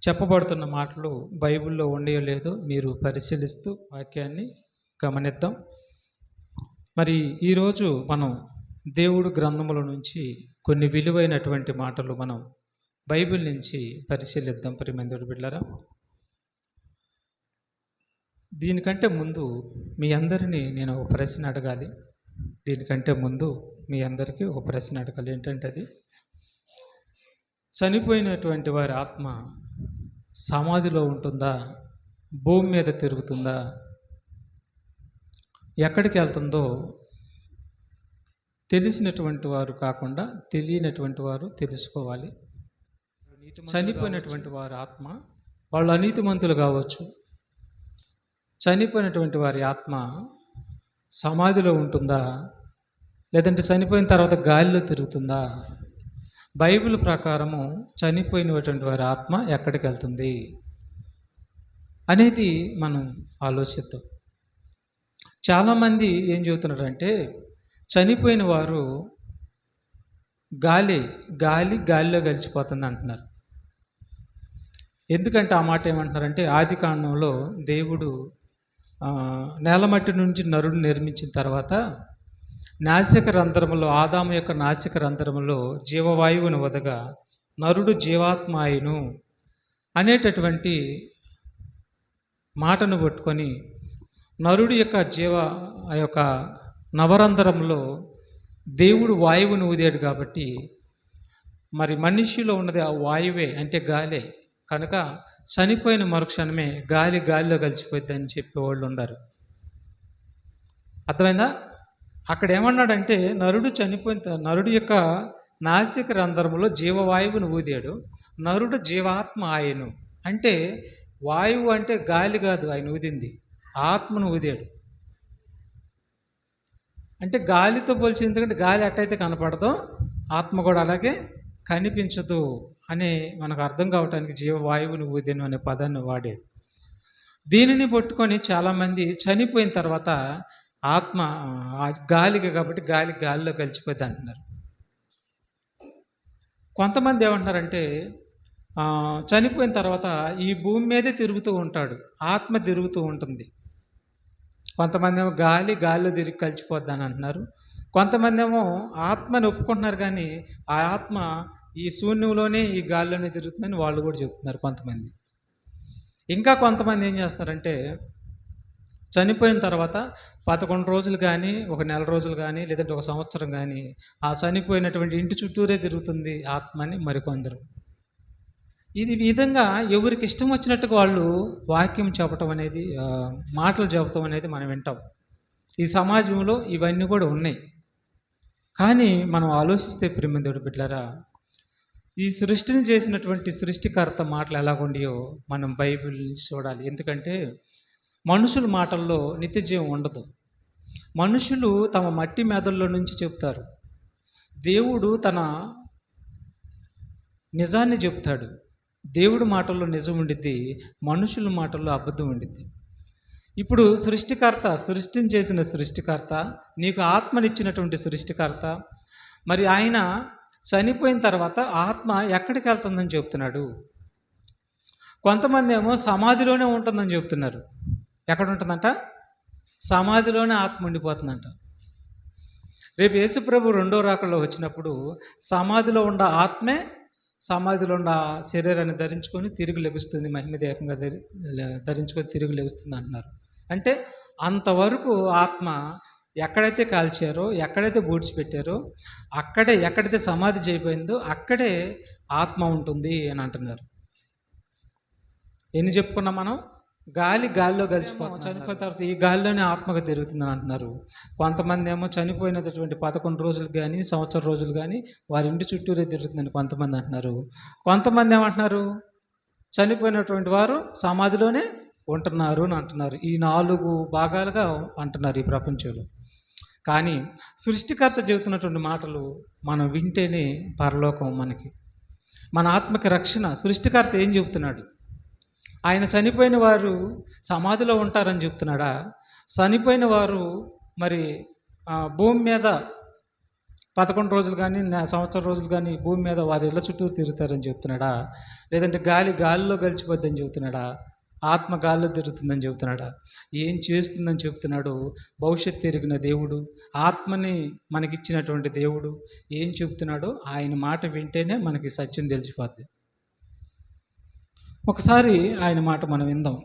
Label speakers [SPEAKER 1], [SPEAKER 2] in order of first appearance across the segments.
[SPEAKER 1] చెప్పబడుతున్న మాటలు బైబిల్లో ఉండయో లేదో మీరు పరిశీలిస్తూ వాక్యాన్ని గమనిద్దాం. మరి ఈరోజు మనం దేవుడు గ్రంథముల నుంచి కొన్ని విలువైనటువంటి మాటలు మనం బైబిల్ నుంచి పరిశీలిద్దాం. ప్రియమైన బిడ్డలారా, దీనికంటే ముందు మీ అందరినీ నేను ఒక ప్రశ్న అడగాలి. ఏంటంటే అది చనిపోయినటువంటి వారి ఆత్మ సమాధిలో ఉంటుందా, భూమి మీద తిరుగుతుందా, ఎక్కడికి వెళ్తుందో తెలిసినటువంటి వారు కాకుండా తెలియనటువంటి వారు తెలుసుకోవాలి. చనిపోయినటువంటి వారి ఆత్మ, వాళ్ళు అనీతిమంతులు కావచ్చు, చనిపోయినటువంటి వారి ఆత్మ సమాధిలో ఉంటుందా, లేదంటే చనిపోయిన తర్వాత గాలిలో తిరుగుతుందా? బైబిల్ ప్రకారము చనిపోయినటువంటి వారి ఆత్మ ఎక్కడికి వెళ్తుంది అనేది మనం ఆలోచిద్దాం. చాలామంది ఏం చెబుతున్నారంటే చనిపోయిన వారు గాలిలో కలిసిపోతుంది అంటున్నారు. ఎందుకంటే ఆ మాట ఏమంటున్నారంటే, ఆది కాండంలో దేవుడు నేలమట్టి నుంచి నరుడు నిర్మించిన తర్వాత నాసిక రంధ్రములో, ఆదాము యొక్క నాసిక రంధ్రములో జీవవాయువును వదగా నరుడు జీవాత్మ అయ్యును అనేటటువంటి మాటను పట్టుకొని నరుడు యొక్క నవరంధ్రంలో దేవుడు వాయువును ఊదాడు కాబట్టి మరి మనిషిలో ఉన్నది ఆ వాయువే, అంటే గాలే కనుక చనిపోయిన మరుక్షణమే గాలిలో కలిసిపోద్ది అని చెప్పేవాళ్ళు ఉన్నారు. అర్థమైందా? అక్కడ ఏమన్నాడంటే నరుడు యొక్క నాసిక రంధ్రములో జీవవాయువును ఊదాడు, నరుడు జీవాత్మ ఆయను. అంటే వాయువు అంటే గాలి కాదు ఆయన ఊదింది, ఆత్మను ఊదాడు. అంటే గాలితో పోల్చి, ఎందుకంటే గాలి ఎట్టయితే కనపడదో ఆత్మ కూడా అలాగే కనిపించదు అని మనకు అర్థం కావటానికి జీవవాయువును ఊదాను అనే పదాన్ని వాడాడు. దీనిని పట్టుకొని చాలామంది చనిపోయిన తర్వాత ఆత్మ గాలిగా కాబట్టి గాలిలో కలిసిపోద్ది అంటున్నారు. కొంతమంది ఏమంటున్నారంటే చనిపోయిన తర్వాత ఈ భూమి మీదే తిరుగుతూ ఉంటాడు, ఆత్మ తిరుగుతూ ఉంటుంది. కొంతమంది ఏమో గాలిలో తిరిగి కలిసిపోద్ది అని అంటున్నారు. కొంతమంది ఏమో ఆత్మని ఒప్పుకుంటున్నారు, కానీ ఆ ఆత్మ ఈ శూన్యంలోనే ఈ గాలిలోనే తిరుగుతుందని వాళ్ళు కూడా చెప్తున్నారు కొంతమంది. ఇంకా కొంతమంది ఏం చేస్తున్నారంటే చనిపోయిన తర్వాత 11 రోజులు కానీ, ఒక నెల రోజులు కానీ, లేదంటే ఒక సంవత్సరం కానీ ఆ చనిపోయినటువంటి ఇంటి చుట్టూరే తిరుగుతుంది ఆత్మని మరికొందరు. ఇది విధంగా ఎవరికి ఇష్టం వచ్చినట్టుగా వాళ్ళు వాక్యం చెప్పటం అనేది, మాటలు చెప్పటం అనేది మనం వింటాం. ఈ సమాజంలో ఇవన్నీ కూడా ఉన్నాయి. కానీ మనం ఆలోచిస్తే ప్రియమైన బిడ్డలారా, ఈ సృష్టిని చేసినటువంటి సృష్టికర్త మాటలు ఎలాగుండియో మనం బైబిల్ చూడాలి. ఎందుకంటే మనుషుల మాటల్లో నిత్యజీవం ఉండదు. మనుషులు తమ మట్టి మెదళ్ళలో నుంచి చెప్తారు, దేవుడు తన నిజాన్ని చెప్తాడు. దేవుడి మాటల్లో నిజం ఉండిద్ది, మనుషుల మాటల్లో అబద్ధం ఉండిద్ది. ఇప్పుడు సృష్టిని చేసిన సృష్టికర్త, నీకు ఆత్మనిచ్చినటువంటి సృష్టికర్త, మరి ఆయన చనిపోయిన తర్వాత ఆత్మ ఎక్కడికి వెళ్తుందని చెప్తున్నాడు. కొంతమంది ఏమో సమాధిలోనే ఉంటుందని చెప్తున్నారు. ఎక్కడ ఉంటుందంట? సమాధిలోనే ఆత్మ ఉండిపోతుందంట. రేపు యేసుప్రభు రెండో రాకడలో వచ్చినప్పుడు సమాధిలో ఉన్న ఆత్మే సమాధిలో ఉన్న శరీరాన్ని ధరించుకొని తిరిగి లెగుస్తుంది, మహిమదేహంగా ధరించుకొని తిరిగి లెగుస్తుంది అంటున్నారు. అంటే అంతవరకు ఆత్మ ఎక్కడైతే కాల్చారో, ఎక్కడైతే బూడ్చిపెట్టారో, ఎక్కడైతే సమాధి చేయబోయిందో అక్కడే ఆత్మ ఉంటుంది అని అంటున్నారు. ఎన్ని చెప్పుకున్నాం మనం? గాలిలో కలిసిపోతాం, చనిపోయిన తర్వాత ఈ గాలిలోనే ఆత్మగా తిరుగుతుందని అంటున్నారు. కొంతమంది ఏమో చనిపోయినటువంటి 11 రోజులు కానీ, సంవత్సరం రోజులు కానీ వారి ఇంటి చుట్టూరే తిరుగుతుందని కొంతమంది అంటున్నారు. కొంతమంది ఏమంటున్నారు? చనిపోయినటువంటి వారు సమాధిలోనే ఉంటున్నారు అని అంటున్నారు. ఈ 4 భాగాలుగా అంటున్నారు ఈ ప్రపంచంలో. కానీ సృష్టికర్త చెబుతున్నటువంటి మాటలు మనం వింటేనే పరలోకం మనకి, మన ఆత్మకి రక్షణ. సృష్టికర్త ఏం చెబుతున్నాడు? ఆయన చనిపోయిన వారు సమాధిలో ఉంటారని చెప్తున్నాడా? చనిపోయిన వారు మరి భూమి మీద 11 రోజులు కానీ సంవత్సరం రోజులు కానీ భూమి మీద వారి ఇళ్ళ చుట్టూ తిరుగుతారని చెప్తున్నాడా? లేదంటే గాలిలో గలిచిపోద్దని చెబుతున్నాడా? ఆత్మ గాల్లో తిరుగుతుందని చెబుతున్నాడా? ఏం చేస్తుందని చెప్తున్నాడు? భవిష్యత్తు ఎరిగిన దేవుడు, ఆత్మని మనకిచ్చినటువంటి దేవుడు ఏం చెప్తున్నాడో ఆయన మాట వింటేనే మనకి సత్యం తెలిసిపోద్ది. ఒకసారి ఆయన మాట మనం విందాం.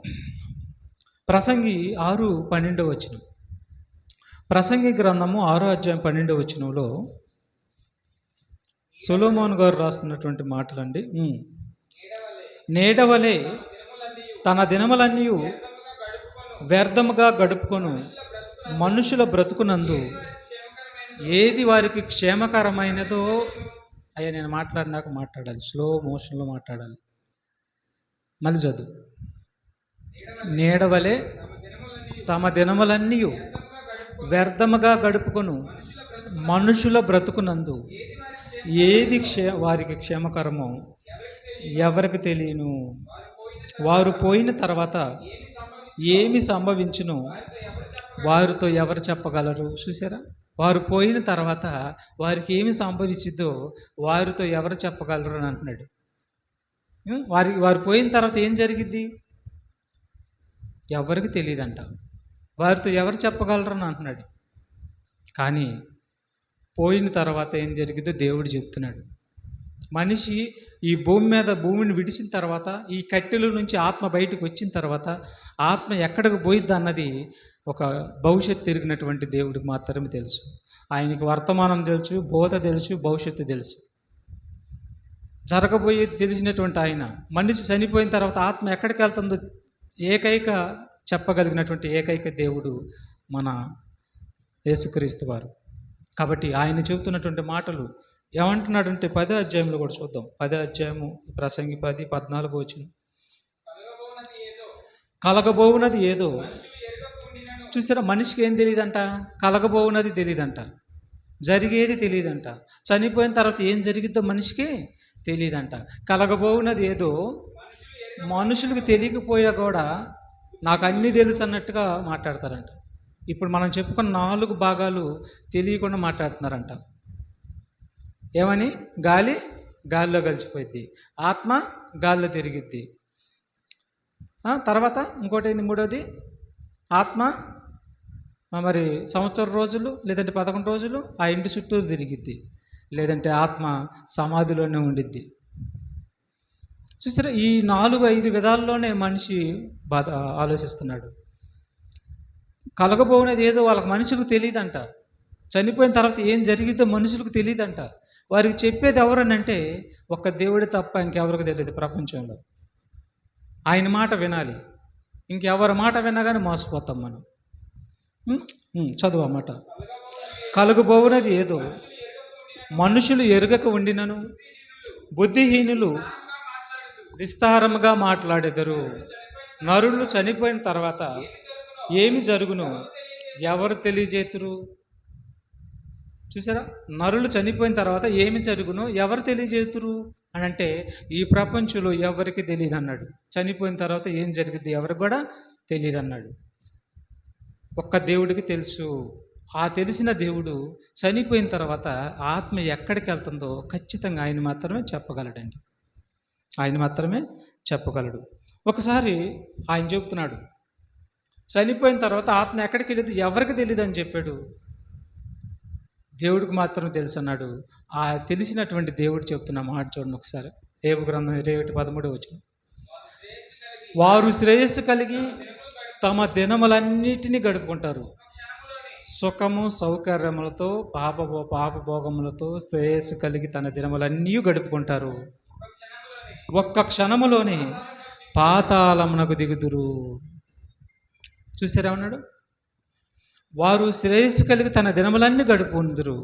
[SPEAKER 1] ప్రసంగి 6:12 వచనం. ప్రసంగి గ్రంథము 6వ అధ్యాయం 12వ వచనంలో సొలొమోను గారు రాస్తున్నటువంటి మాటలండి. నేడవలే తన దినములన్నీ వ్యర్థముగా గడుపుకొను మనుషుల బ్రతుకునందు ఏది వారికి క్షేమకరమైనదో. అయ్యా, నేను మాట్లాడినాక మాట్లాడాలి, స్లో మోషన్లో మాట్లాడాలి. మళ్ళీ చదువు. నేడవలే తమ దినములన్నీ వ్యర్థముగా గడుపుకొను మనుషుల బ్రతుకునందు ఏది వారికి క్షేమకరమో ఎవరికి తెలియను. వారు పోయిన తర్వాత ఏమి సంభవించునో వారితో ఎవరు చెప్పగలరు? చూసారా? వారు పోయిన తర్వాత వారికి ఏమి సంభవించిద్దో వారితో ఎవరు చెప్పగలరు అని అంటున్నాడు. వారు పోయిన తర్వాత ఏం జరిగిద్ది ఎవరికి తెలియదంట. వారితో ఎవరు చెప్పగలరు అని అంటున్నాడు. కానీ పోయిన తర్వాత ఏం జరిగిద్దో దేవుడు చెప్తున్నాడు. మనిషి ఈ భూమిని విడిచిన తర్వాత, ఈ కట్టెల నుంచి ఆత్మ బయటకు వచ్చిన తర్వాత ఆత్మ ఎక్కడికి పోయిద్ది అన్నది ఒక భవిష్యత్తు తిరిగినటువంటి దేవుడికి మాత్రమే తెలుసు. ఆయనకి వర్తమానం తెలుసు, బోధ తెలుసు, భవిష్యత్తు తెలుసు. జరగబోయేది తెలిసినటువంటి ఆయన మనిషి చనిపోయిన తర్వాత ఆత్మ ఎక్కడికి వెళ్తుందో చెప్పగలిగినటువంటి ఏకైక దేవుడు మన యేసుక్రీస్తు వారు. కాబట్టి ఆయన చెబుతున్నటువంటి మాటలు ఏమంటున్నాడంటే 10వ అధ్యాయంలో కూడా చూద్దాం. 10వ అధ్యాయము ప్రసంగి 10:14 వచనం. కలగబోవునది ఏదో. చూసారా? మనిషికి ఏం తెలియదంట? కలగబోవునది తెలియదంట, జరిగేది తెలియదంట, చనిపోయిన తర్వాత ఏం జరిగిద్దో మనిషికి తెలియదంట. కలగబోవునది ఏదో మనుషులకు తెలియకపోయా కూడా నాకు అన్నీ తెలుసు అన్నట్టుగా మాట్లాడతారంట. ఇప్పుడు మనం చెప్పుకున్న 4 భాగాలు తెలియకుండా మాట్లాడుతున్నారంట. ఏమని? గాలిలో కలిసిపోయిద్ది, ఆత్మ గాల్లో తిరిగిద్ది. తర్వాత ఇంకోటి ఏంది? మూడోది, ఆత్మ మరి సంవత్సరం రోజులు లేదంటే 11 రోజులు ఆ ఇంటి చుట్టూ తిరిగిద్ది, లేదంటే ఆత్మ సమాధిలోనే ఉండిద్ది. చూసారా? ఈ 4-5 విధాల్లోనే మనిషి ఆలోచిస్తున్నాడు. కలగబోనేది ఏదో మనుషులకు తెలియదంట. చనిపోయిన తర్వాత ఏం జరిగిద్దో మనుషులకు తెలియదంట. వారికి చెప్పేది ఎవరనంటే ఒక్క దేవుడి తప్ప ఇంకెవరికి తెలియదు ప్రపంచంలో. ఆయన మాట వినాలి. ఇంకెవరి మాట వినగానే మోసపోతాం మనం. చదువు ఆ మాట. కలగబోవునది ఏదో మనుషులు ఎరుగక ఉండినను బుద్ధిహీనులు విస్తారముగా మాట్లాడెదరు. నరులు చనిపోయిన తర్వాత ఏమి జరుగునో ఎవరు తెలియజేతురు? చూసారా? నరులు చనిపోయిన తర్వాత ఏమి జరుగునో ఎవరు తెలియజేతురు అని అంటే ఈ ప్రపంచంలో ఎవరికి తెలియదు అన్నాడు. చనిపోయిన తర్వాత ఏం జరిగింది ఎవరికి కూడా తెలియదు అన్నాడు. ఒక్క దేవుడికి తెలుసు. ఆ తెలిసిన దేవుడు చనిపోయిన తర్వాత ఆత్మ ఎక్కడికి వెళ్తుందో ఖచ్చితంగా ఆయన మాత్రమే చెప్పగలడండి. ఆయన మాత్రమే చెప్పగలడు. ఒకసారి ఆయన చెబుతున్నాడు, చనిపోయిన తర్వాత ఆత్మ ఎక్కడికి వెళ్ళేది ఎవరికి తెలియదు అని చెప్పాడు. దేవుడికి మాత్రం తెలుసు అన్నాడు. ఆ తెలిసినటువంటి దేవుడు చెప్తున్న మాట చూడండి ఒకసారి. ఏబు గ్రంథం 21:13 వచనం. వారు శ్రేయస్సు కలిగి తమ దినములన్నిటినీ గడుపుకుంటారు. సుఖము సౌకర్యములతో పాపభోగములతో శ్రేయస్సు కలిగి తన దినములన్నీ గడుపుకుంటారు. ఒక్క క్షణములోనే పాతాళమునకు దిగుదురు. చూసారా ఉన్నాడు? వారు శ్రేయస్సు కలిగి తన దినములన్నీ గడుపుకుందురు,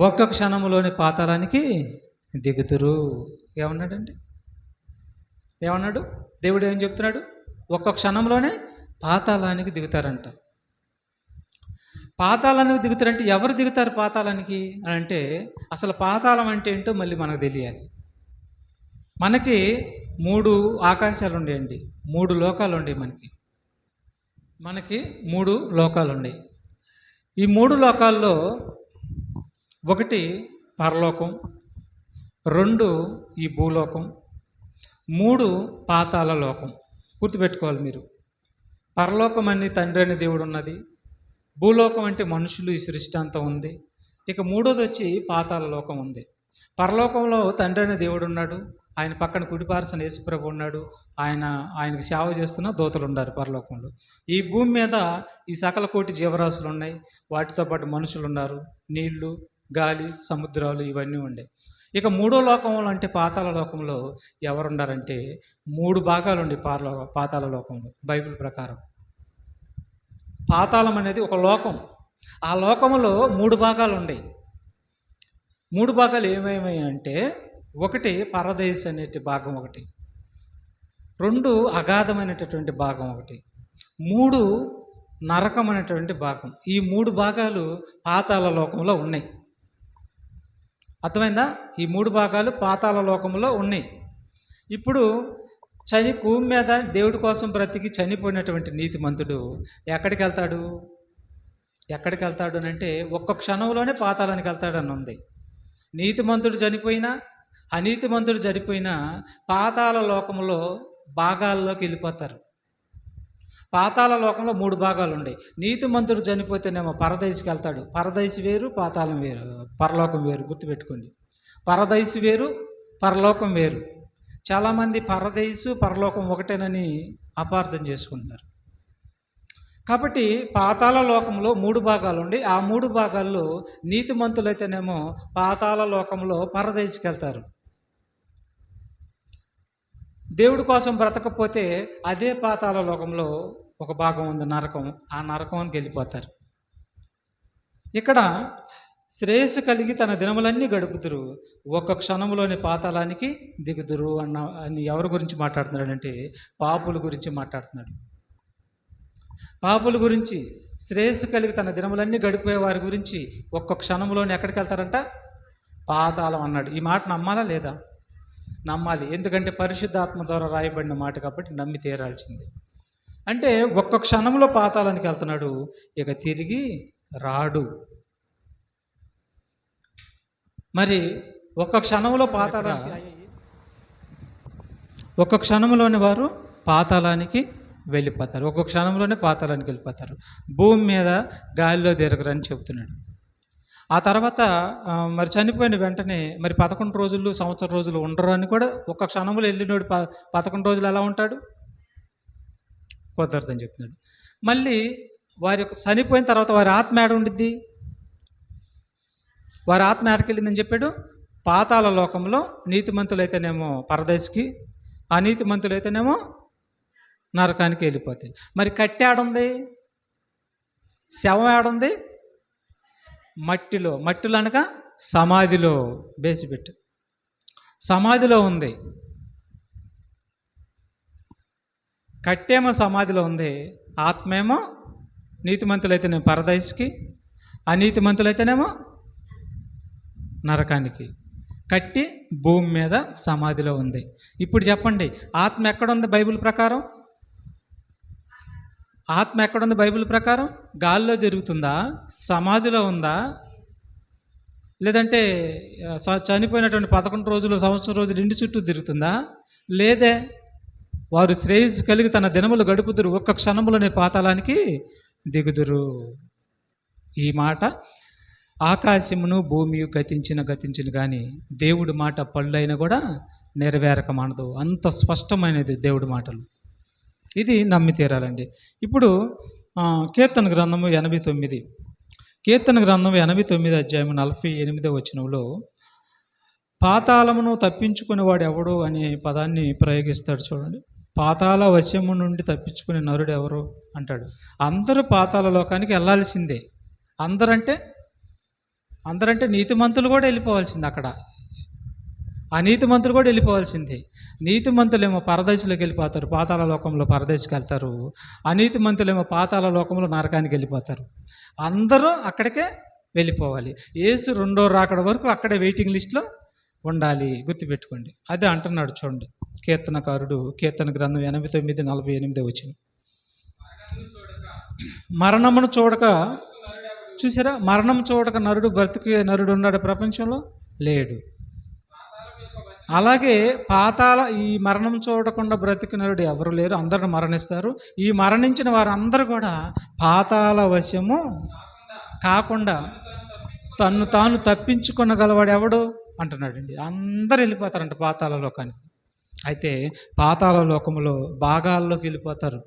[SPEAKER 1] ఒక్క క్షణములోని పాతాళానికి దిగుతురు. ఏమన్నాడండి? ఏమన్నాడు దేవుడు? ఏం చెప్తున్నాడు? ఒక్క క్షణంలోనే పాతాళానికి దిగుతారంట. పాతాళానికి దిగుతారంటే ఎవరు దిగుతారు పాతాళానికి అని అంటే అసలు పాతాళం అంటే ఏంటో మళ్ళీ మనకు తెలియాలి. మనకి 3 ఆకాశాలు ఉండేయండి, 3 లోకాలు ఉండేవి. మనకి 3 లోకాలు ఉన్నాయి. ఈ 3 లోకాల్లో ఒకటి పరలోకం, 2 ఈ భూలోకం, 3 పాతాళ లోకం. గుర్తుపెట్టుకోవాలి మీరు. పరలోకం అని తండ్రి అనే దేవుడు ఉన్నది, భూలోకం అంటే మనుషులు, ఈ సృష్టి అంతా ఉంది. ఇక 3వది వచ్చి పాతాళ లోకం ఉంది. పరలోకంలో తండ్రి అనే దేవుడు ఉన్నాడు, ఆయన పక్కన కుడిపార్శ్వన యేసుప్రభు ఉన్నాడు, ఆయనకి సేవ చేస్తున్న దూతలు ఉన్నారు పరలోకంలో. ఈ భూమి మీద ఈ సకల కోటి జీవరాశులు ఉన్నాయి, వాటితో పాటు మనుషులు ఉన్నారు, నీళ్లు, గాలి, సముద్రాలు ఇవన్నీ ఉండే. ఇక 3వ లోకంలో అంటే పాతాళ లోకంలో ఎవరున్నారంటే 3 భాగాలు ఉండే పాతాళ లోకంలో బైబిల్ ప్రకారం. పాతాళం అనేది ఒక లోకం, ఆ లోకంలో 3 భాగాలు ఉన్నాయి. 3 భాగాలు ఏమేమి అంటే, ఒకటి పరదేశ్ అనే భాగం ఒకటి, 2 అగాధమైనటువంటి భాగం ఒకటి, 3 నరకం అనేటువంటి భాగం. ఈ 3 భాగాలు పాతాళ లోకంలో ఉన్నాయి. అర్థమైందా? ఈ 3 భాగాలు పాతాళ లోకంలో ఉన్నాయి. ఇప్పుడు భూమి మీద దేవుడి కోసం బ్రతికి చనిపోయినటువంటి నీతిమంతుడు ఎక్కడికి వెళ్తాడు అని అంటే ఒక్క క్షణంలోనే పాతాళానికి వెళ్తాడని ఉంది. నీతిమంతుడు చనిపోయినా అనీతిమంతుడు చనిపోయినా పాతాళ లోకంలో భాగాల్లోకి వెళ్ళిపోతారు. పాతాళ లోకంలో 3 భాగాలు ఉన్నాయి. నీతిమంతుడు చనిపోతేనేమో పరదైసుకి వెళ్తాడు. పరదైసు వేరు, పాతాళం వేరు, పరలోకం వేరు. గుర్తుపెట్టుకోండి, పరదైసు వేరు, పరలోకం వేరు. చాలామంది పరదైసు పరలోకం ఒకటేనని అపార్థం చేసుకుంటున్నారు. కాబట్టి పాతాళ లోకంలో 3 భాగాలు ఉండి, ఆ 3 భాగాల్లో నీతిమంతులైతేనేమో పాతాళ లోకంలో పరదైసుకి వెళ్తారు. దేవుడి కోసం బ్రతకపోతే అదే పాతాళ లోకంలో ఒక భాగం ఉంది, నరకం. ఆ నరకానికి వెళ్ళిపోతారు. ఇక్కడ శ్రేయస్సు కలిగి తన దినములన్నీ గడుపుదురు, ఒక్క క్షణంలోని పాతాళానికి దిగుదురు అని ఎవరి గురించి మాట్లాడుతున్నాడంటే పాపుల గురించి మాట్లాడుతున్నాడు. పాపుల గురించి, శ్రేయస్సు కలిగి తన దినములన్నీ గడిపే వారి గురించి ఒక్క క్షణంలోని ఎక్కడికి వెళ్తారంట? పాతాళం అన్నాడు. ఈ మాట నమ్మాలా లేదా? నమ్మాలి. ఎందుకంటే పరిశుద్ధాత్మ ద్వారా రాయబడిన మాట కాబట్టి నమ్మి తీరాల్సిందే. అంటే ఒక్క క్షణంలో పాతాళానికి వెళ్తున్నాడు, ఇక తిరిగి రాడు. మరి ఒక్క క్షణంలో ఒక్క క్షణంలోని వారు పాతాళానికి వెళ్ళిపోతారు. ఒక్క క్షణంలోనే పాతాళానికి వెళ్ళిపోతారు. భూమి మీద గాలిలో తిరగరని చెబుతున్నాడు. ఆ తర్వాత మరి చనిపోయిన వెంటనే మరి 11 రోజులు, సంవత్సరం రోజులు ఉండరు అని కూడా, ఒక్క క్షణంలో వెళ్ళినోడు 11 రోజులు ఎలా ఉంటాడు? కుదరదని చెప్తున్నాడు. మళ్ళీ వారి యొక్క చనిపోయిన తర్వాత వారి ఆత్మ ఏడ ఉండిద్ది? వారి ఆత్మ ఏడకి వెళ్ళిందని చెప్పాడు? పాతాళ లోకంలో. నీతిమంతులైతేనేమో పరదేశికి, అనీతిమంతులైతేనేమో నరకానికి వెళ్ళిపోతాయి. మరి కట్టె ఆడుంది, శవం ఆడుంది? మట్టిలో అనగా సమాధిలో, బేసిపెట్టు సమాధిలో ఉంది. కట్టేమో సమాధిలో ఉంది, ఆత్మేమో నీతిమంతులైతేనేమో పరదైస్కి, అనీతిమంతులైతేనేమో నరకానికి. కట్టి భూమి మీద సమాధిలో ఉంది. ఇప్పుడు చెప్పండి, ఆత్మ ఎక్కడుంది బైబిల్ ప్రకారం? ఆత్మ ఎక్కడుంది బైబిల్ ప్రకారం? గాల్లో తిరుగుతుందా? సమాధిలో ఉందా? లేదంటే చనిపోయినటువంటి 11 రోజులు, సంవత్సరం రోజులు ఇంటి చుట్టూ తిరుగుతుందా? లేదే. వారు శ్రేయస్సు కలిగి తన దినములు గడుపుదురు, ఒక్క క్షణములోనే పాతాళానికి దిగుదురు. ఈ మాట ఆకాశమును భూమియు గతించిన కానీ దేవుడి మాట పళ్ళైనా కూడా నెరవేరక మానదు. అంత స్పష్టమైనది దేవుడి మాటలు. ఇది నమ్మి తీరాలండి. ఇప్పుడు కీర్తన గ్రంథము 89, కీర్తన గ్రంథం 89 అధ్యాయం 48వ వచనంలో పాతాళమును తప్పించుకునేవాడు ఎవడు అనే పదాన్ని ప్రయోగిస్తాడు. చూడండి, పాతాళ వశము నుండి తప్పించుకునే నరుడు ఎవరు అంటాడు. అందరూ పాతాళ లోకానికి వెళ్ళాల్సిందే. అందరంటే నీతిమంతులు కూడా వెళ్ళిపోవాల్సిందే. అక్కడ అనీతిమంతులు కూడా వెళ్ళిపోవాల్సిందే. నీతిమంతులేమో పరదేశంలోకి వెళ్ళిపోతారు, పాతాళ లోకంలో పరదేశికి వెళ్తారు. అనీతిమంతులేమో పాతాళ లోకంలో నరకానికి వెళ్ళిపోతారు. అందరూ అక్కడికే వెళ్ళిపోవాలి. యేసు 2వ రాకడ వరకు అక్కడే వెయిటింగ్ లిస్ట్లో ఉండాలి. గుర్తుపెట్టుకోండి. అదే అంటున్నాడు చూడండి కీర్తనకారుడు, కీర్తన గ్రంథం 89:48 వచ్చిన, మరణమును చూడక చూసారా, మరణం చూడక నరుడు బ్రతికే నరుడు ఉన్నాడు ప్రపంచంలో? లేడు. అలాగే ఈ మరణం చూడకుండా బ్రతికినరుడు ఎవరు లేరు, అందరూ మరణిస్తారు. ఈ మరణించిన వారందరూ కూడా పాతాళ వశము కాకుండా తన్ను తాను తప్పించుకొనగలవాడు ఎవడు అంటున్నాడండి. అందరూ వెళ్ళిపోతారంట పాతాళ లోకానికి. అయితే పాతాళ లోకంలో భాగాల్లోకి వెళ్ళిపోతారు.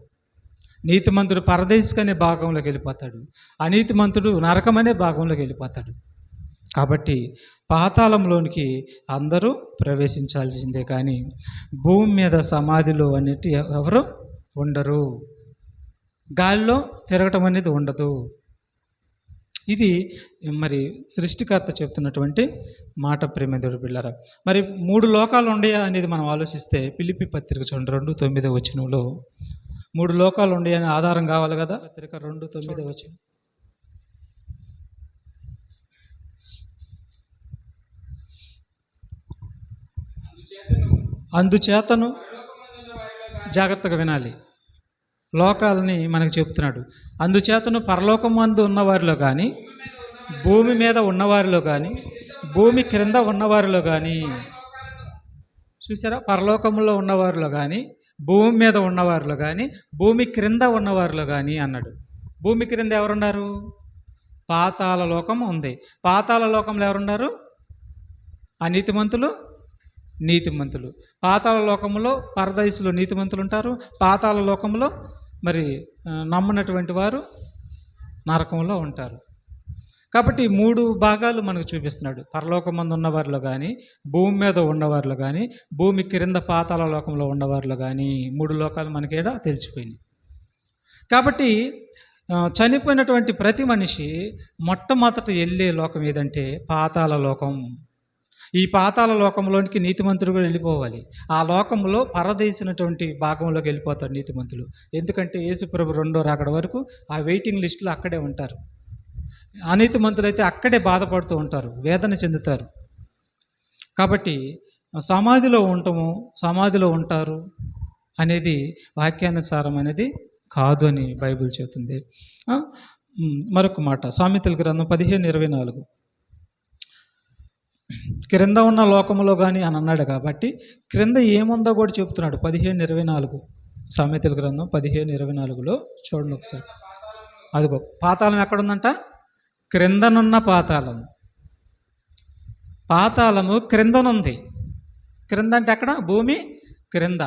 [SPEAKER 1] నీతిమంతుడు పరదేశిక అనే భాగంలోకి వెళ్ళిపోతాడు, అనీతిమంతుడు నరకం అనే భాగంలోకి వెళ్ళిపోతాడు. కాబట్టి పాతాళంలోనికి అందరూ ప్రవేశించాల్సిందే, కానీ భూమి మీద సమాధిలో అనేటి ఎవరు ఉండరు, గాలిలో తిరగటం అనేది ఉండదు. ఇది మరి సృష్టికర్త చెప్తున్నటువంటి మాట. ప్రేమదేవుడు బిళ్ళారా, మరి 3 లోకాలు ఉండయా అనేది మనం ఆలోచిస్తే ఫిలిప్పీ పత్రిక చూడండి 2:9 వచనంలో 3 లోకాలు ఉండయని ఆధారం కావాలి కదా. పత్రిక 2:9 వచనం. అందుచేతను జాగ్రత్తగా వినాలి, లోకాలని మనకు చెప్తున్నాడు. అందుచేతను పరలోకమందు ఉన్నవారిలో కానీ, భూమి మీద ఉన్నవారిలో కానీ, భూమి క్రింద ఉన్నవారిలో కానీ, చూసారా, పరలోకంలో ఉన్నవారిలో కానీ, భూమి మీద ఉన్నవారిలో కానీ, భూమి క్రింద ఉన్నవారిలో కానీ అన్నాడు. భూమి క్రింద ఎవరున్నారు? పాతాళ లోకం ఉంది. పాతాళ లోకంలో ఎవరున్నారు? అనీతిమంతులు, నీతిమంతులు. పాతాళ లోకంలో పరదైసులో నీతిమంతులు ఉంటారు. పాతాళ లోకంలో మరి నమ్మనటువంటి వారు నరకంలో ఉంటారు. కాబట్టి 3 భాగాలు మనకు చూపిస్తున్నాడు. పరలోకమందు ఉన్నవారిలో కానీ, భూమి మీద ఉన్నవారిలో కానీ, భూమి క్రింద పాతాళ లోకంలో ఉన్నవారిలో కానీ 3 లోకాలు మనకేడా తెలిసిపోయినాయి. కాబట్టి చనిపోయినటువంటి ప్రతి మనిషి మొట్టమొదట వెళ్ళే లోకం ఏదంటే పాతాళ లోకం. ఈ పాతాళ లోకంలోనికి నీతిమంతుడు కూడా వెళ్ళిపోవాలి. ఆ లోకంలో పరదేశినటువంటి భాగంలోకి వెళ్ళిపోతారు నీతిమంతులు. ఎందుకంటే యేసుప్రభు 2వ రాకడ వరకు ఆ వెయిటింగ్ లిస్టులో అక్కడే ఉంటారు. అనీతిమంతులు అయితే అక్కడే బాధపడుతూ ఉంటారు, వేదన చెందుతారు. కాబట్టి సమాధిలో ఉంటారు అనేది వాక్యానుసారం అనేది కాదు అని బైబిల్ చెబుతుంది. మరొక మాట, సామెతల గ్రంథం 15:24 క్రింద ఉన్న లోకములో కానీ అని అన్నాడు. కాబట్టి క్రింద ఏముందో కూడా చెప్తున్నాడు. 15:24 సామెతల గ్రంథం 15:24లో చూడండి ఒకసారి. అదిగో పాతాళం ఎక్కడుందంట? క్రిందనున్న పాతాళం. పాతాళము క్రిందనుంది. క్రింద అంటే ఎక్కడ? భూమి క్రింద.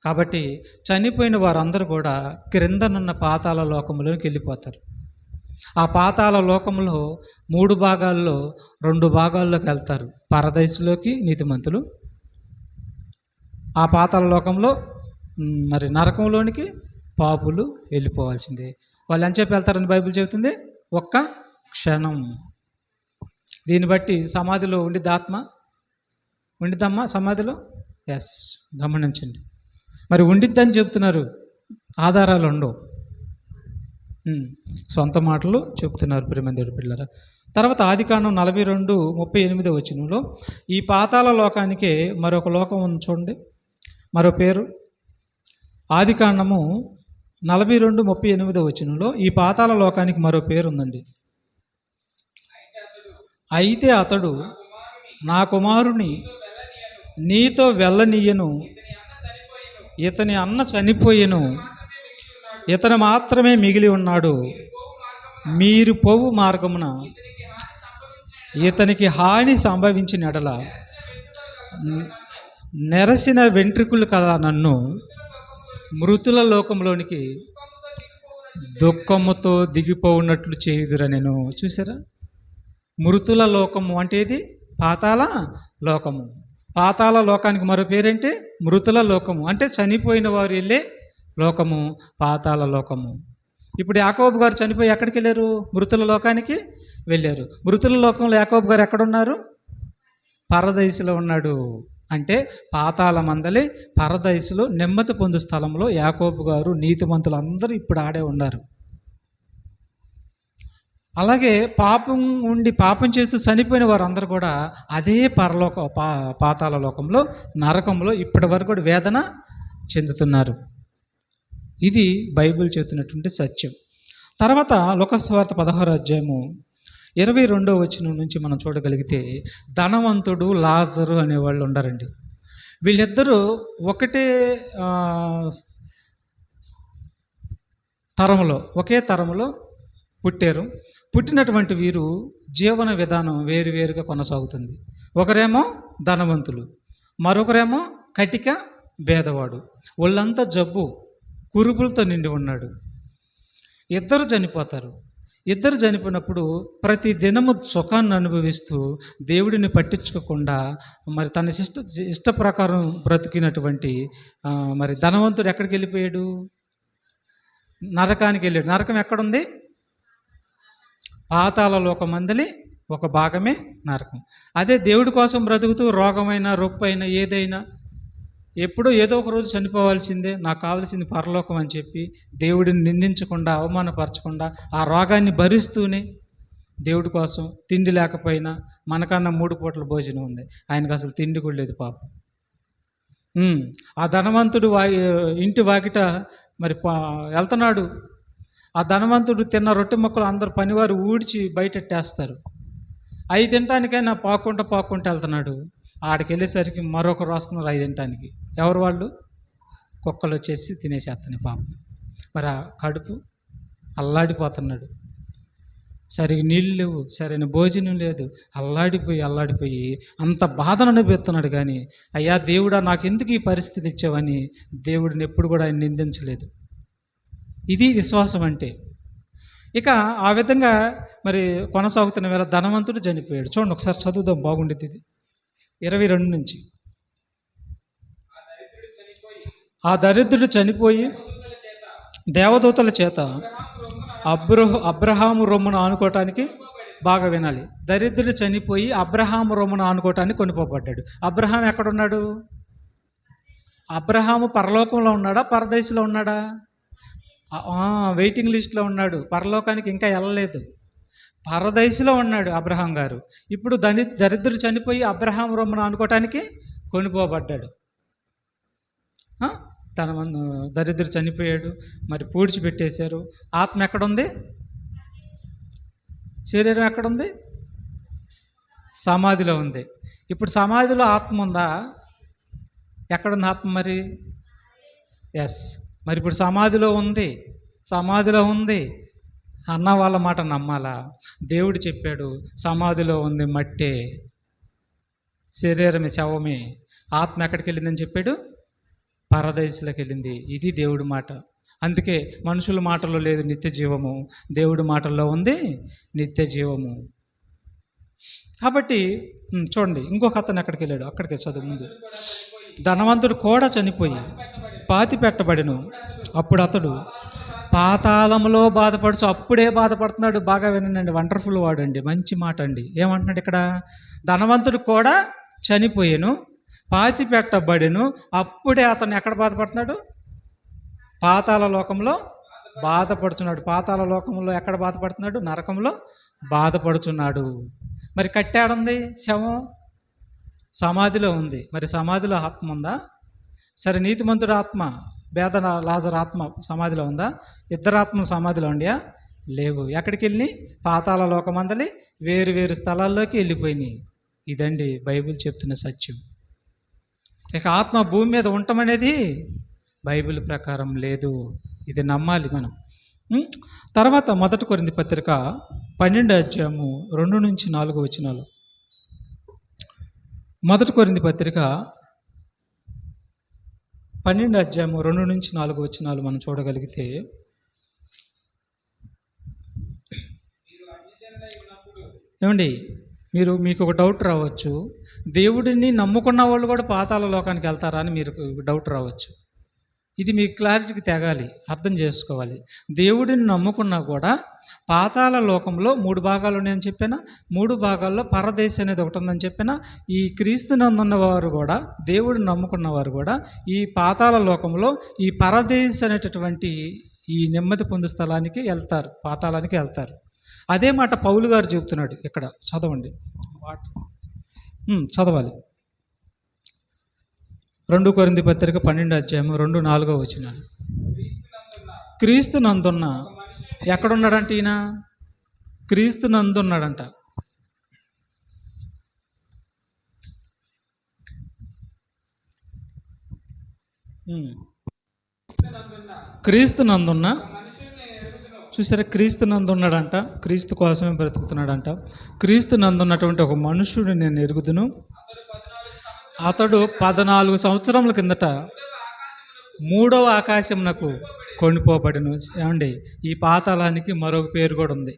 [SPEAKER 1] కాబట్టి చనిపోయిన వారందరూ కూడా క్రిందనున్న పాతాళ లోకంలోకి వెళ్ళిపోతారు. ఆ పాతాళ లోకంలో 3 భాగాల్లో 2 భాగాల్లోకి వెళ్తారు. పరదైసులోకి నీతిమంతులు, ఆ పాతాళ లోకంలో మరి నరకంలోనికి పాపులు వెళ్ళిపోవాల్సిందే. వాళ్ళు ఎంతసేపు వెళ్తారని బైబిల్ చెబుతుంది? ఒక్క క్షణం. దీన్ని బట్టి సమాధిలో ఉండిద్దమ్మా సమాధిలో? ఎస్, గమనించండి. మరి ఉండిద్దని చెప్తున్నారు, ఆధారాలు ఉండవు, సొంత మాటలు చెప్తున్నారు ప్రేమందేవుడి పిల్లరా. తర్వాత ఆదికాండం 42:38 వచనంలో ఈ పాతాళ లోకానికే మరొక లోకం ఉంది చూడండి, మరో పేరు. ఆదికాండము 42:38 వచనంలో ఈ పాతాళ లోకానికి మరో పేరు ఉందండి. అయితే అతడు నా కుమారుని నీతో వెళ్ళనీయను, ఇతని అన్న చనిపోయెను, ఇతను మాత్రమే మిగిలి ఉన్నాడు. మీరు పోవు మార్గమున ఇతనికి హాని సంభవించిన ఎడల నెరసిన వెంట్రుకలు కల నన్ను మృతుల లోకంలోనికి దుఃఖముతో దిగిపోవున్నట్లు చేయుదురా నేను. చూసారా, మృతుల లోకము అంటే ఇది పాతాళ లోకము. పాతాళ లోకానికి మరో పేరేంటి? మృతుల లోకము. అంటే చనిపోయిన వారు వెళ్ళే లోకము పాతాళ లోకము. ఇప్పుడు యాకోబు గారు చనిపోయి ఎక్కడికి వెళ్ళారు? మృతుల లోకానికి వెళ్ళారు. మృతుల లోకంలో యాకోబు గారు ఎక్కడున్నారు? పరదైసులో ఉన్నాడు. అంటే పాతాళ మందలి పరదైసులో నెమ్మది పొందు స్థలంలో యాకోబు గారు నీతిమంతులు అందరూ ఇప్పుడు ఆడే ఉన్నారు. అలాగే పాపం చేస్తూ చనిపోయిన వారందరూ కూడా అదే పాతాళ లోకంలో నరకంలో ఇప్పటి వరకు కూడా వేదన చెందుతున్నారు. ఇది బైబిల్ చెబుతున్నటువంటి సత్యం. తర్వాత లూకాసు వార్త 16వ అధ్యాయము 22వ వచనం నుంచి మనం చూడగలిగితే ధనవంతుడు లాజరు అనేవాళ్ళు ఉండారండి. వీళ్ళిద్దరూ ఒకటే ఒకే తరంలో పుట్టారు. పుట్టినటువంటి వీరు జీవన విధానం వేరువేరుగా కొనసాగుతుంది. ఒకరేమో ధనవంతులు, మరొకరేమో కటిక భేదవాడు, ఒళ్ళంతా జబ్బు కురుపులతో నిండి ఉన్నాడు. ఇద్దరు చనిపోతారు. ఇద్దరు చనిపోయినప్పుడు ప్రతి దినము సుఖాన్ని అనుభవిస్తూ దేవుడిని పట్టించుకోకుండా మరి తన ఇష్ట ప్రకారం బ్రతికినటువంటి మరి ధనవంతుడు ఎక్కడికి వెళ్ళిపోయాడు? నరకానికి వెళ్ళాడు. నరకం ఎక్కడుంది? పాతాళ లోకమందలి ఒక భాగమే నరకం. అదే దేవుడి కోసం బ్రతుకుతూ రోగమైనా రొప్పైనా ఏదైనా ఎప్పుడో ఏదో ఒక రోజు చనిపోవాల్సిందే, నాకు కావాల్సింది పరలోకం అని చెప్పి దేవుడిని నిందించకుండా అవమానపరచకుండా ఆ రోగాన్ని భరిస్తూనే దేవుడి కోసం తిండి లేకపోయినా మనకన్నా 3 పూటల భోజనం ఉంది, ఆయనకు అసలు తిండి కూడా లేదు పాపం. ఆ ధనవంతుడు ఇంటి వాకిట మరి వెళ్తున్నాడు. ఆ ధనవంతుడు తిన్న రొట్టె ముక్కలు అందరు పనివారు ఊడ్చి బయటెట్టేస్తారు. అవి తినటానికైనా పాక్కుంటా వెళ్తున్నాడు. ఆడికి వెళ్ళేసరికి మరొకరు వస్తున్నారు 5 తినటానికి. ఎవరు వాళ్ళు? కుక్కలు వచ్చేసి తినేసేస్తున్నాయి పాపం. మరి ఆ కడుపు అల్లాడిపోతున్నాడు. సరిగ్గా నీళ్ళు లేవు, సరైన భోజనం లేదు, అల్లాడిపోయి అంత బాధను అనుభవిస్తున్నాడు. కానీ అయ్యా దేవుడా నాకు ఎందుకు ఈ పరిస్థితి ఇచ్చావని దేవుడిని ఎప్పుడు కూడా ఆయన నిందించలేదు. ఇది విశ్వాసం అంటే. ఇక ఆ విధంగా మరి కొనసాగుతున్న వేళ ధనవంతుడు చనిపోయాడు. చూడండి ఒకసారి చదువుదాం, బాగుండేది ఇది 22 నుంచి. ఆ దరిద్రుడు చనిపోయి దేవదూతల చేత అబ్రహాము రొమ్మును ఆనుకోవటానికి, బాగా వినాలి, దరిద్రుడు చనిపోయి అబ్రహాము రొమ్మును ఆనుకోవటానికి కొనిపోబడ్డాడు. అబ్రహాం ఎక్కడున్నాడు? అబ్రహాము పరలోకంలో ఉన్నాడా, పరదేశంలో ఉన్నాడా? వెయిటింగ్ లిస్ట్లో ఉన్నాడు. పరలోకానికి ఇంకా వెళ్ళలేదు, పరదేశంలో ఉన్నాడు అబ్రహాం గారు. ఇప్పుడు దరిద్రుడు చనిపోయి అబ్రహాం రొమ్మును ఆనుకోవటానికి కొనిపోబడ్డాడు. దరిద్రుడు చనిపోయాడు, మరి పూడ్చిపెట్టేశారు. ఆత్మ ఎక్కడుంది? శరీరం ఎక్కడుంది? సమాధిలో ఉంది. ఇప్పుడు సమాధిలో ఆత్మ ఉందా? ఎక్కడుంది ఆత్మ మరి? ఎస్, మరి ఇప్పుడు సమాధిలో ఉంది అన్న వాళ్ళ మాట నమ్మాలా? దేవుడు చెప్పాడు సమాధిలో ఉంది మట్టే, శరీరమే శవమే, ఆత్మ ఎక్కడికి వెళ్ళిందని చెప్పాడు? పరదేశంలోకి వెళ్ళింది. ఇది దేవుడి మాట. అందుకే మనుషుల మాటల్లో లేదు నిత్య జీవము, దేవుడి మాటల్లో ఉంది నిత్య జీవము. కాబట్టి చూడండి, ఇంకొక అతను ఎక్కడికి వెళ్ళాడు, అక్కడికి చదువు ముందు. ధనవంతుడు కూడా చనిపోయి పాతి పెట్టబడిను. అప్పుడు అతడు పాతాళంలో బాధపడుచు, అప్పుడే బాధపడుతున్నాడు. బాగా వినండి, వండర్ఫుల్ వర్డ్ అండి, మంచి మాట అండి. ఏమంటున్నాడు ఇక్కడ? ధనవంతుడు కూడా చనిపోయాను, పాతి పెట్టబడిను, అప్పుడే అతను ఎక్కడ బాధపడుతున్నాడు? పాతాళ లోకంలో బాధపడుతున్నాడు. పాతాళ లోకంలో ఎక్కడ బాధపడుతున్నాడు? నరకంలో బాధపడుతున్నాడు. మరి కట్టాడుంది శవం, సమాధిలో ఉంది. మరి సమాధిలో ఆత్మ ఉందా? సరే, నీతిమంతుడు ఆత్మ, భేద లాజరు ఆత్మ సమాధిలో ఉందా? ఇద్దరు ఆత్మలు సమాధిలో ఉండియా? లేవు. ఎక్కడికి వెళ్ళి? పాతాళ లోకమందలి వేరు స్థలాల్లోకి వెళ్ళిపోయినాయి. ఇదండి బైబిల్ చెప్తున్న సత్యం. ఇక ఆత్మ భూమి మీద ఉండటమనేది బైబిల్ ప్రకారం లేదు. ఇది నమ్మాలి మనం. తర్వాత 1 కొరింథీ పత్రిక 12వ అధ్యాయము 2 నుంచి 4 వచనాలు. 1 కొరింథీ పత్రిక 12వ అధ్యాయము 2 నుంచి 4 వచనాలు మనం చూడగలిగితే, ఏమండి మీకు ఒక డౌట్ రావచ్చు, దేవుడిని నమ్ముకున్న వాళ్ళు కూడా పాతాళ లోకానికి వెళ్తారా అని మీరు డౌట్ రావచ్చు. ఇది మీకు క్లారిటీకి తెగాలి, అర్థం చేసుకోవాలి. దేవుడిని నమ్ముకున్నా కూడా పాతాళ లోకంలో 3 భాగాలు ఉన్నాయని చెప్పినా, 3 భాగాల్లో పరదేశం అనేది ఒకటి ఉందని చెప్పినా, ఈ క్రీస్తునందున్నవారు కూడా, దేవుడిని నమ్ముకున్నవారు కూడా ఈ పాతాళ లోకంలో ఈ పరదేశం అనేటటువంటి ఈ నెమ్మది పొందు స్థలానికి వెళ్తారు, పాతాళానికి వెళ్తారు. అదే మాట పౌలు గారు చెబుతున్నాడు ఇక్కడ. చదవండి, చదవాలి. 2 కొరింథీ పత్రిక 12వ అధ్యాయము 2-4 వచనాలు. క్రీస్తునందున్న ఎక్కడున్నాడంట ఈయన? క్రీస్తు నందు ఉన్నాడంట. క్రీస్తు నందున్న, చూసారా, క్రీస్తు నందు ఉన్నాడంట. క్రీస్తు కోసమే బ్రతుకుతున్నాడంట. క్రీస్తు నందున్నటువంటి ఒక మనుషుడు నేను ఎరుగుదును. అతడు 14 సంవత్సరముల కిందట 3వ ఆకాశమునకు కొనిపోబడిను. ఏమండి, ఈ పాతాళానికి మరొక పేరు కూడా ఉంది.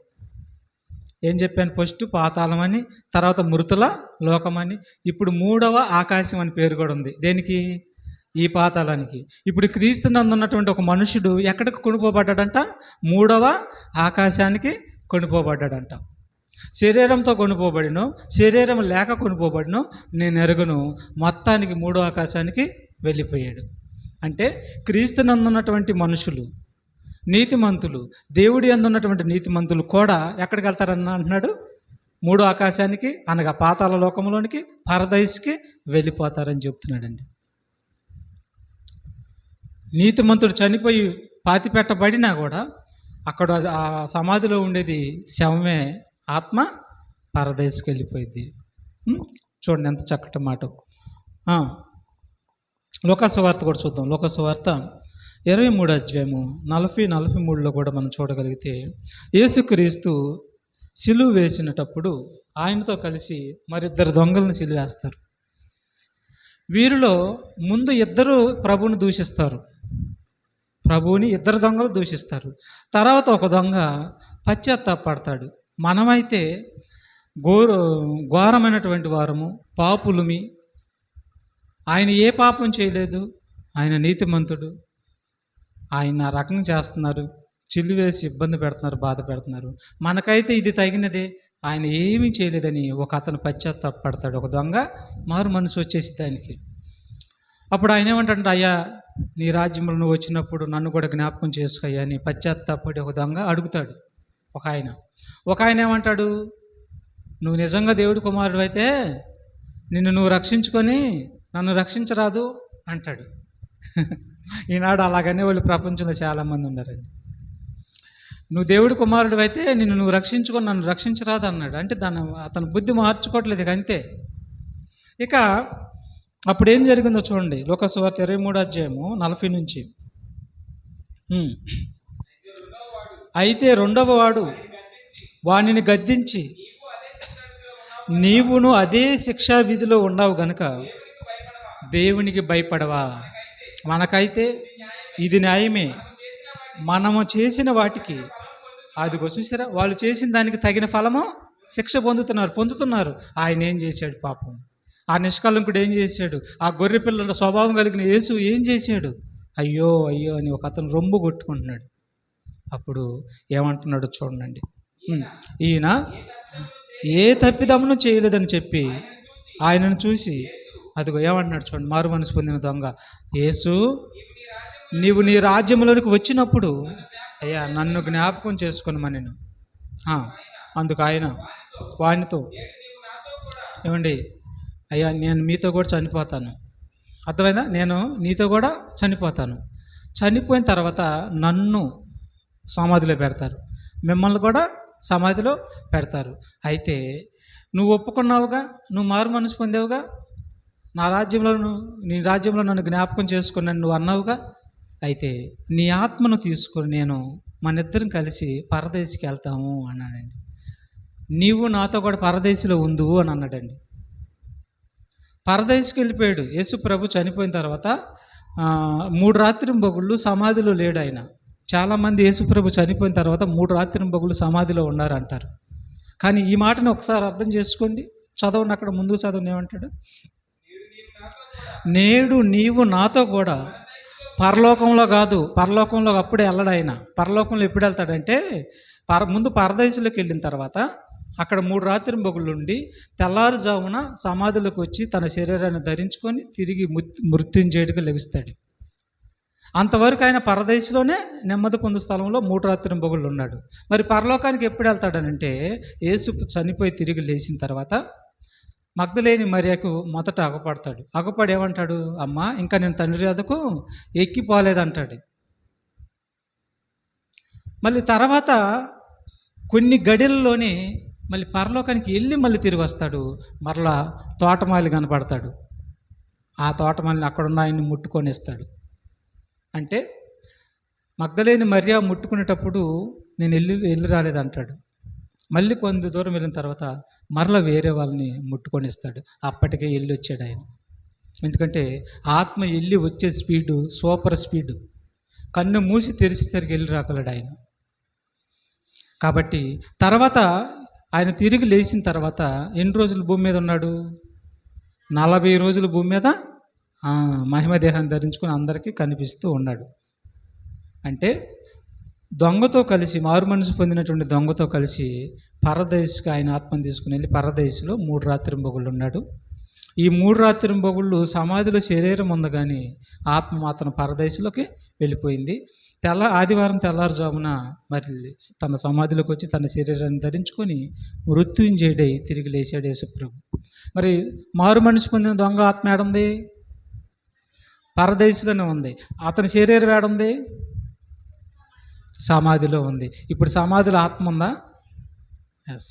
[SPEAKER 1] ఏం చెప్పాను? ఫస్ట్ పాతాళం అని, తర్వాత మృతుల లోకమని, ఇప్పుడు 3వ ఆకాశం అని పేరు కూడా ఉంది. దేనికి? ఈ పాతాళానికి. ఇప్పుడు క్రీస్తు నందు ఉన్నటువంటి ఒక మనుషుడు ఎక్కడికి కొనిపోబడ్డాడంట? 3వ ఆకాశానికి కొనిపోబడ్డాడంట. శరీరంతో కొనిపోబడిను, శరీరం లేక కొనిపోబడిను నేను ఎరుగును, మొత్తానికి 3వ ఆకాశానికి వెళ్ళిపోయాడు. అంటే క్రీస్తు నందు ఉన్నటువంటి మనుషులు, నీతిమంతులు, దేవుడి యందు ఉన్నటువంటి నీతిమంతులు కూడా ఎక్కడికి వెళ్తారని అంటున్నాడు? 3వ ఆకాశానికి, అనగా పాతాళ లోకంలోనికి, పరదైస్కి వెళ్ళిపోతారని చెప్తున్నాడండి. నీతిమంతుడు చనిపోయి పాతిపెట్టబడినా కూడా అక్కడ ఆ సమాధిలో ఉండేది శవమే, ఆత్మ పరదేశకి వెళ్ళిపోయింది. చూడండి ఎంత చక్కటి మాట. లోకాసువార్త కూడా చూద్దాం. లోకాసువార్త 23వ అధ్యాయము 40-43లో కూడా మనం చూడగలిగితే, యేసుక్రీస్తు సిలువ వేసినటప్పుడు ఆయనతో కలిసి మరిద్దరు దొంగలను సిలువ వేస్తారు. వీరిలో ముందు ఇద్దరు ప్రభువుని దూషిస్తారు. ప్రభువుని ఇద్దరు దొంగలు దూషిస్తారు. తర్వాత ఒక దొంగ పశ్చాత్తాపడతాడు. మనమైతే ఘోరమైనటువంటి వారము, పాపులుమి, ఆయన ఏ పాపం చేయలేదు, ఆయన నీతిమంతుడు, ఆయన ఆ రకంగా చేస్తున్నారు, చిల్లువేసి ఇబ్బంది పెడుతున్నారు, బాధ పెడుతున్నారు, మనకైతే ఇది తగినదే, ఆయన ఏమీ చేయలేదని ఒక అతను పశ్చాత్తాపడతాడు. ఒక దొంగ మారు మనసు వచ్చేసి దానికి. అప్పుడు ఆయన ఏమంటాడంటే, అయ్యా నీ రాజ్యంలో నువ్వు వచ్చినప్పుడు నన్ను కూడా జ్ఞాపకం చేసుకోయ్యా అని పశ్చాత్తాపడి ఒక దొంగ అడుగుతాడు. ఒక ఆయన ఏమంటాడు, నువ్వు నిజంగా దేవుడి కుమారుడు అయితే నిన్ను నువ్వు రక్షించుకొని నన్ను రక్షించరాదు అంటాడు. ఈనాడు అలాగనే వాళ్ళు ప్రపంచంలో చాలామంది ఉన్నారండి. నువ్వు దేవుడి కుమారుడు అయితే నువ్వు రక్షించుకొని నన్ను రక్షించరాదు అన్నాడు. అంటే అతను బుద్ధి మార్చుకోవట్లేదు. ఇక అంతే. ఇక అప్పుడు ఏం జరిగిందో చూడండి. లోకాసువార్త 23వ అధ్యాయము 40 నుంచి. అయితే రెండవ వాడు వానిని గద్దించి, నీవును అదే శిక్షా విధిలో ఉన్నావు గనుక దేవునికి భయపడవా? మనకైతే ఇది న్యాయమే, మనము చేసిన వాటికి అదిగో చూసారా, వాళ్ళు చేసిన దానికి తగిన ఫలము శిక్ష పొందుతున్నారు. ఆయన ఏం చేశాడు పాపం? ఆ నిష్కలంకుడు ఏం చేశాడు? ఆ గొర్రె పిల్లల స్వభావం కలిగిన యేసు ఏం చేశాడు? అయ్యో అయ్యో అని ఒక అతను రొమ్ము కొట్టుకుంటున్నాడు. అప్పుడు ఏమంటున్నాడు చూడండి. ఈయన ఏ తప్పిదమును చేయలేదని చెప్పి ఆయనను చూసి అదిగో ఏమంటున్నాడు చూడండి. మారు మనసు పొందిన దొంగ, యేసు నీవు నీ రాజ్యంలోనికి వచ్చినప్పుడు అయ్యా నన్ను జ్ఞాపకం చేసుకొనమని నేను. అందుకు ఆయన వానితో, ఏమండి అయ్యా నేను మీతో కూడా చనిపోతాను, అర్థమైందా? నేను నీతో కూడా చనిపోతాను. చనిపోయిన తర్వాత నన్ను సమాధిలో పెడతారు, మిమ్మల్ని కూడా సమాధిలో పెడతారు. అయితే నువ్వు ఒప్పుకున్నావుగా, నువ్వు మారు మనసు పొందావుగా, నీ రాజ్యంలో నన్ను జ్ఞాపకం చేసుకున్నాను నువ్వు అన్నావుగా. అయితే నీ ఆత్మను తీసుకొని నేను మనిద్దరం కలిసి పరదేశికి వెళ్తాము అన్నాడండి. నీవు నాతో కూడా పరదేశిలో ఉందువు అని అన్నాడండి. పరదేశికి వెళ్ళిపోయాడు. యేసు ప్రభు చనిపోయిన తర్వాత 3 రాత్రింబగుళ్ళు సమాధిలో లేడు ఆయన. చాలామంది యేసు ప్రభు చనిపోయిన తర్వాత 3 రాత్రింబగుళ్ళు సమాధిలో ఉన్నారంటారు. కానీ ఈ మాటను ఒకసారి అర్థం చేసుకోండి, చదవండి. అక్కడ ముందు చదవని ఏమంటాడు? నేడు నీవు నాతో కూడా పరలోకంలో కాదు, పరలోకంలో అప్పుడే వెళ్ళడు ఆయన. పరలోకంలో ఎప్పుడు వెళ్తాడంటే ముందు పరదేశంలోకి వెళ్ళిన తర్వాత అక్కడ 3 రాత్రింబగుళ్ళు ఉండి తెల్లారుజామున సమాధిలోకి వచ్చి తన శరీరాన్ని ధరించుకొని తిరిగి మృత్యుంజయుడికి లెగుస్తాడు. అంతవరకు ఆయన పరదేశంలోనే నెమ్మది పొందు స్థలంలో 3 రాత్రింబగుళ్ళు ఉన్నాడు. మరి పరలోకానికి ఎప్పుడు వెళ్తాడనంటే యేసు చనిపోయి తిరిగి లేచిన తర్వాత మగ్దలేని మరియకు మొదట అగపడతాడు. అగపడి ఏమంటాడు? అమ్మా ఇంకా నేను తండ్రి వద్దకు ఎక్కిపోలేదంటాడు. మళ్ళీ తర్వాత కొన్ని గడియల్లోనే మళ్ళీ పరలోకానికి వెళ్ళి మళ్ళీ తిరిగి వస్తాడు. మరలా తోటమాలి కనపడతాడు. ఆ తోటమాలిని అక్కడున్న ఆయన్ని ముట్టుకొని ఇస్తాడు. అంటే మగ్దలేని మరియా ముట్టుకునేటప్పుడు నేను వెళ్ళి రాలేదంటాడు. మళ్ళీ కొంత దూరం వెళ్ళిన తర్వాత మరలా వేరే వాళ్ళని ముట్టుకొని ఇస్తాడు. అప్పటికే వెళ్ళి వచ్చాడు ఆయన. ఎందుకంటే ఆత్మ వెళ్ళి వచ్చే స్పీడు సూపర్ స్పీడు. కన్ను మూసి తెరిచేసరికి వెళ్ళి రాగలడు ఆయన. కాబట్టి తర్వాత ఆయన తిరిగి లేచిన తర్వాత ఎన్ని రోజులు భూమి మీద ఉన్నాడు? 40 రోజులు భూమి మీద మహిమ దేహాన్ని ధరించుకొని అందరికీ కనిపిస్తూ ఉన్నాడు. అంటే దొంగతో కలిసి, మారు మనసు పొందినటువంటి దొంగతో కలిసి పరదేశికి ఆయన ఆత్మను తీసుకుని వెళ్ళి పరదేశిలో 3 రాత్రింబొగుళ్ళు ఉన్నాడు. ఈ 3 రాత్రింబొగుళ్ళు సమాధిలో శరీరం ఉంది, కానీ ఆత్మ మాత్రం పరదేశిలోకి వెళ్ళిపోయింది. ఆదివారం తెల్లారుజామున మరి తన సమాధిలోకి వచ్చి తన శరీరాన్ని ధరించుకొని మృత్యుంజయుడై తిరిగి లేచాడు యేసుప్రభు. మరి మారు మనసు పొందిన దొంగ ఆత్మ ఏడుంది? పరదేశిలోనే ఉంది. అతని శరీరం ఏడుంది? సమాధిలో ఉంది. ఇప్పుడు సమాధిలో ఆత్మ ఉందా? ఎస్.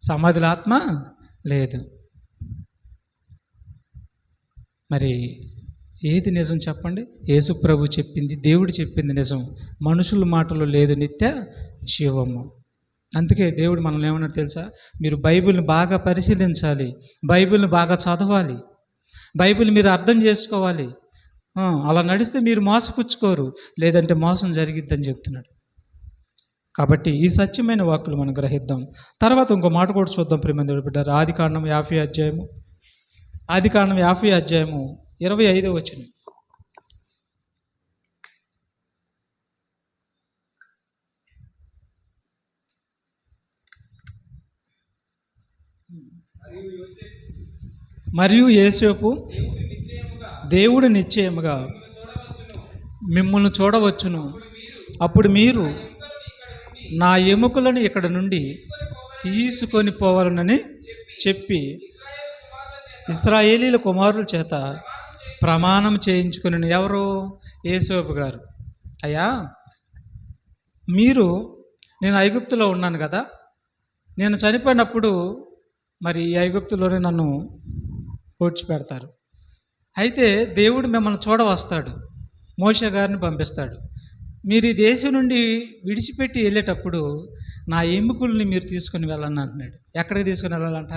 [SPEAKER 1] సమాధిలో ఆత్మ లేదు. మరి ఏది నిజం చెప్పండి? యేసు ప్రభు చెప్పింది, దేవుడు చెప్పింది నిజం. మనుషుల మాటలు లేదు నిత్య జీవము. అందుకే దేవుడు మనల్ని ఏమన్నాడు తెలుసా? మీరు బైబిల్ని బాగా పరిశీలించాలి, బైబిల్ని బాగా చదవాలి, బైబిల్ మీరు అర్థం చేసుకోవాలి. అలా నడిస్తే మీరు మోసపుచ్చుకోరు, లేదంటే మోసం జరిగిద్దని చెప్తున్నాడు. కాబట్టి ఈ సత్యమైన వాక్కులు మనం గ్రహిద్దాం. తర్వాత ఇంకో మాట కూడా చూద్దాం ప్రియమైన దేవుని బిడ్డలారా. ఆదికాండం 50 అధ్యాయము 25వ వచనం. మరియు యోసేపు దేవుడు నిశ్చయముగా మిమ్మల్ని చూడవచ్చును, అప్పుడు మీరు నా ఎముకలను ఇక్కడ నుండి తీసుకొని పోవాలనని చెప్పి ఇశ్రాయేలీల కుమారుల చేత ప్రమాణం చేయించుకుని. ఎవరు? యోసేపు గారు. అయ్యా, నేను ఐగుప్తులో ఉన్నాను కదా, నేను చనిపోయినప్పుడు మరి ఈ ఐగుప్తులోనే నన్ను పూడ్చిపెడతారు. అయితే దేవుడు మిమ్మల్ని చూడవస్తాడు, మోషే గారిని పంపిస్తాడు. మీరు ఈ దేశం నుండి విడిచిపెట్టి వెళ్ళేటప్పుడు నా ఎముకల్ని మీరు తీసుకొని వెళ్ళండి అంటున్నాడు. ఎక్కడికి తీసుకొని వెళ్ళాలంట?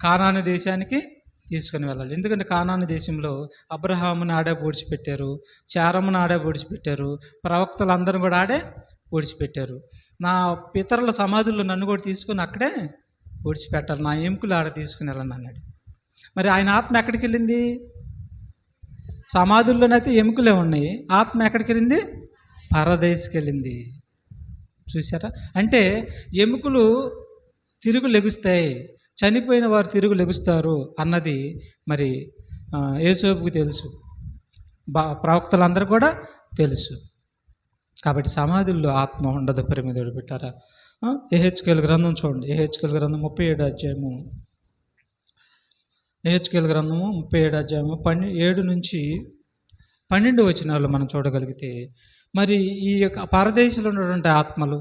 [SPEAKER 1] కానాను దేశానికి తీసుకొని వెళ్ళాలి. ఎందుకంటే కానాను దేశంలో అబ్రహాముని ఆడే పూడ్చిపెట్టారు, శారమును ఆడే పూడ్చిపెట్టారు, ప్రవక్తలందరూ కూడా ఆడే పూడ్చిపెట్టారు. నా పితరుల సమాధుల్లో నన్ను కూడా తీసుకొని అక్కడే పూడ్చిపెట్టాలి, నా ఎముకలు ఆడ తీసుకుని వెళ్ళండి అన్నాడు. మరి ఆయన ఆత్మ ఎక్కడికి వెళ్ళింది? సమాధుల్లోనైతే ఎముకలే ఉన్నాయి, ఆత్మ ఎక్కడికి వెళ్ళింది? పరదేశికి వెళ్ళింది. చూసారా? అంటే ఎముకలు తిరుగు లెగుస్తాయి, చనిపోయిన వారు తిరుగు లెగుస్తారు అన్నది మరి యోసేపుకు తెలుసు, ప్రవక్తలందరూ కూడా తెలుసు. కాబట్టి సమాధుల్లో ఆత్మ ఉండదు ప్రేమిదేవుడు పెట్టారా. యెహెజ్కేలు గ్రంథం చూడండి. యెహెజ్కేలు గ్రంథం 37వ అధ్యాయము. యెహెజ్కేలు గ్రంథము 37వ అధ్యాయము 7 నుంచి 12 వచనాలు మనం చూడగలిగితే, మరి ఈ యొక్క పరదేశంలో ఉన్నటువంటి ఆత్మలు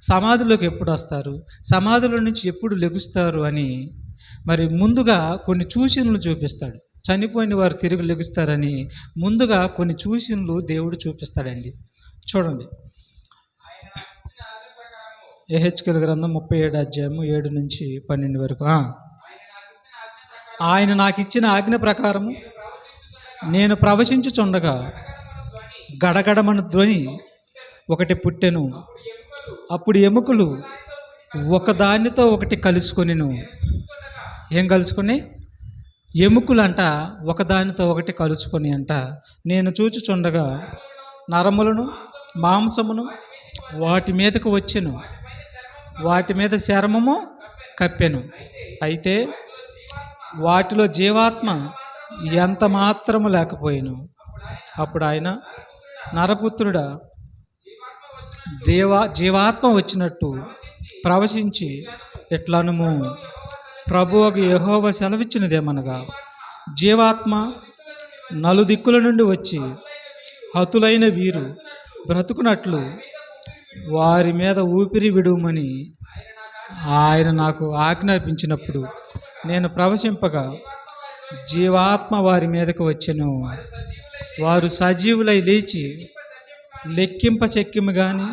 [SPEAKER 1] సమాధిలోకి ఎప్పుడు వస్తారు, సమాధిలో నుంచి ఎప్పుడు లెగుస్తారు అని మరి ముందుగా కొన్ని సూచనలు చూపిస్తాడు. చనిపోయిన వారు తిరిగి లెగుస్తారని ముందుగా కొన్ని సూచనలు దేవుడు చూపిస్తాడండి. చూడండి, యెహెజ్కేలు గ్రంథం 37వ అధ్యాయము 7 నుంచి 12 వరకు. ఆయన నాకు ఇచ్చిన ఆజ్ఞ ప్రకారము నేను ప్రవచించుచుండగా గడగడమను ధ్వని ఒకటి పుట్టెను. అప్పుడు ఎముకలు ఒకదానితో ఒకటి కలుసుకొనిను. ఏం కలుసుకొని? ఎముకలు అంట ఒకదానితో ఒకటి కలుసుకొని అంట. నేను చూచుచుండగా నరములను మాంసమును వాటి మీదకు వచ్చెను, వాటి మీద చర్మము కప్పెను. అయితే వాటిలో జీవాత్మ ఎంత మాత్రము లేకపోయాను. అప్పుడు ఆయన, నరపుత్రుడా, జీవాత్మ వచ్చినట్టు ప్రవచించి ఎట్లనుము, ప్రభువుకు యెహోవా సెలవిచ్చినదేమనగా, జీవాత్మ నలుదిక్కుల నుండి వచ్చి హతులైన వీరు బ్రతుకునట్లు వారి మీద ఊపిరి విడువమని ఆయన నాకు ఆజ్ఞాపించినప్పుడు నేను ప్రవశింపగా జీవాత్మ వారి మీదకు వచ్చెను. వారు సజీవులై లేచి లెక్కింప చెక్కిము గాని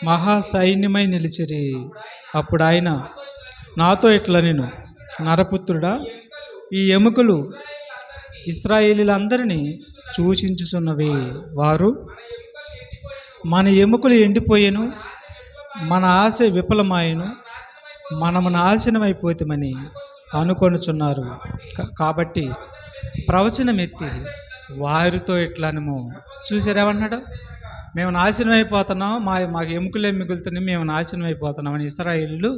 [SPEAKER 1] మహా సైన్యమై నిలిచిరి. అప్పుడు ఆయన నాతో ఇట్లా, నేను నరపుత్రుడా, ఈ ఎముకలు ఇశ్రాయేలీలందరినీ సూచించుచున్నవి. వారు మన ఎముకలు ఎండిపోయేను, మన ఆశ విఫలమాయను, మనము నాశనమైపోతామని అనుకొనుచున్నారు. కాబట్టి ప్రవచనం ఎత్తి వారితో ఇట్లానము. చూసారేమన్నాడు? మేము నాశనం అయిపోతున్నాం, మాకు ఎముకలే మిగులుతున్నాయి, మేము నాశనం అయిపోతున్నామని ఇశ్రాయేలీలు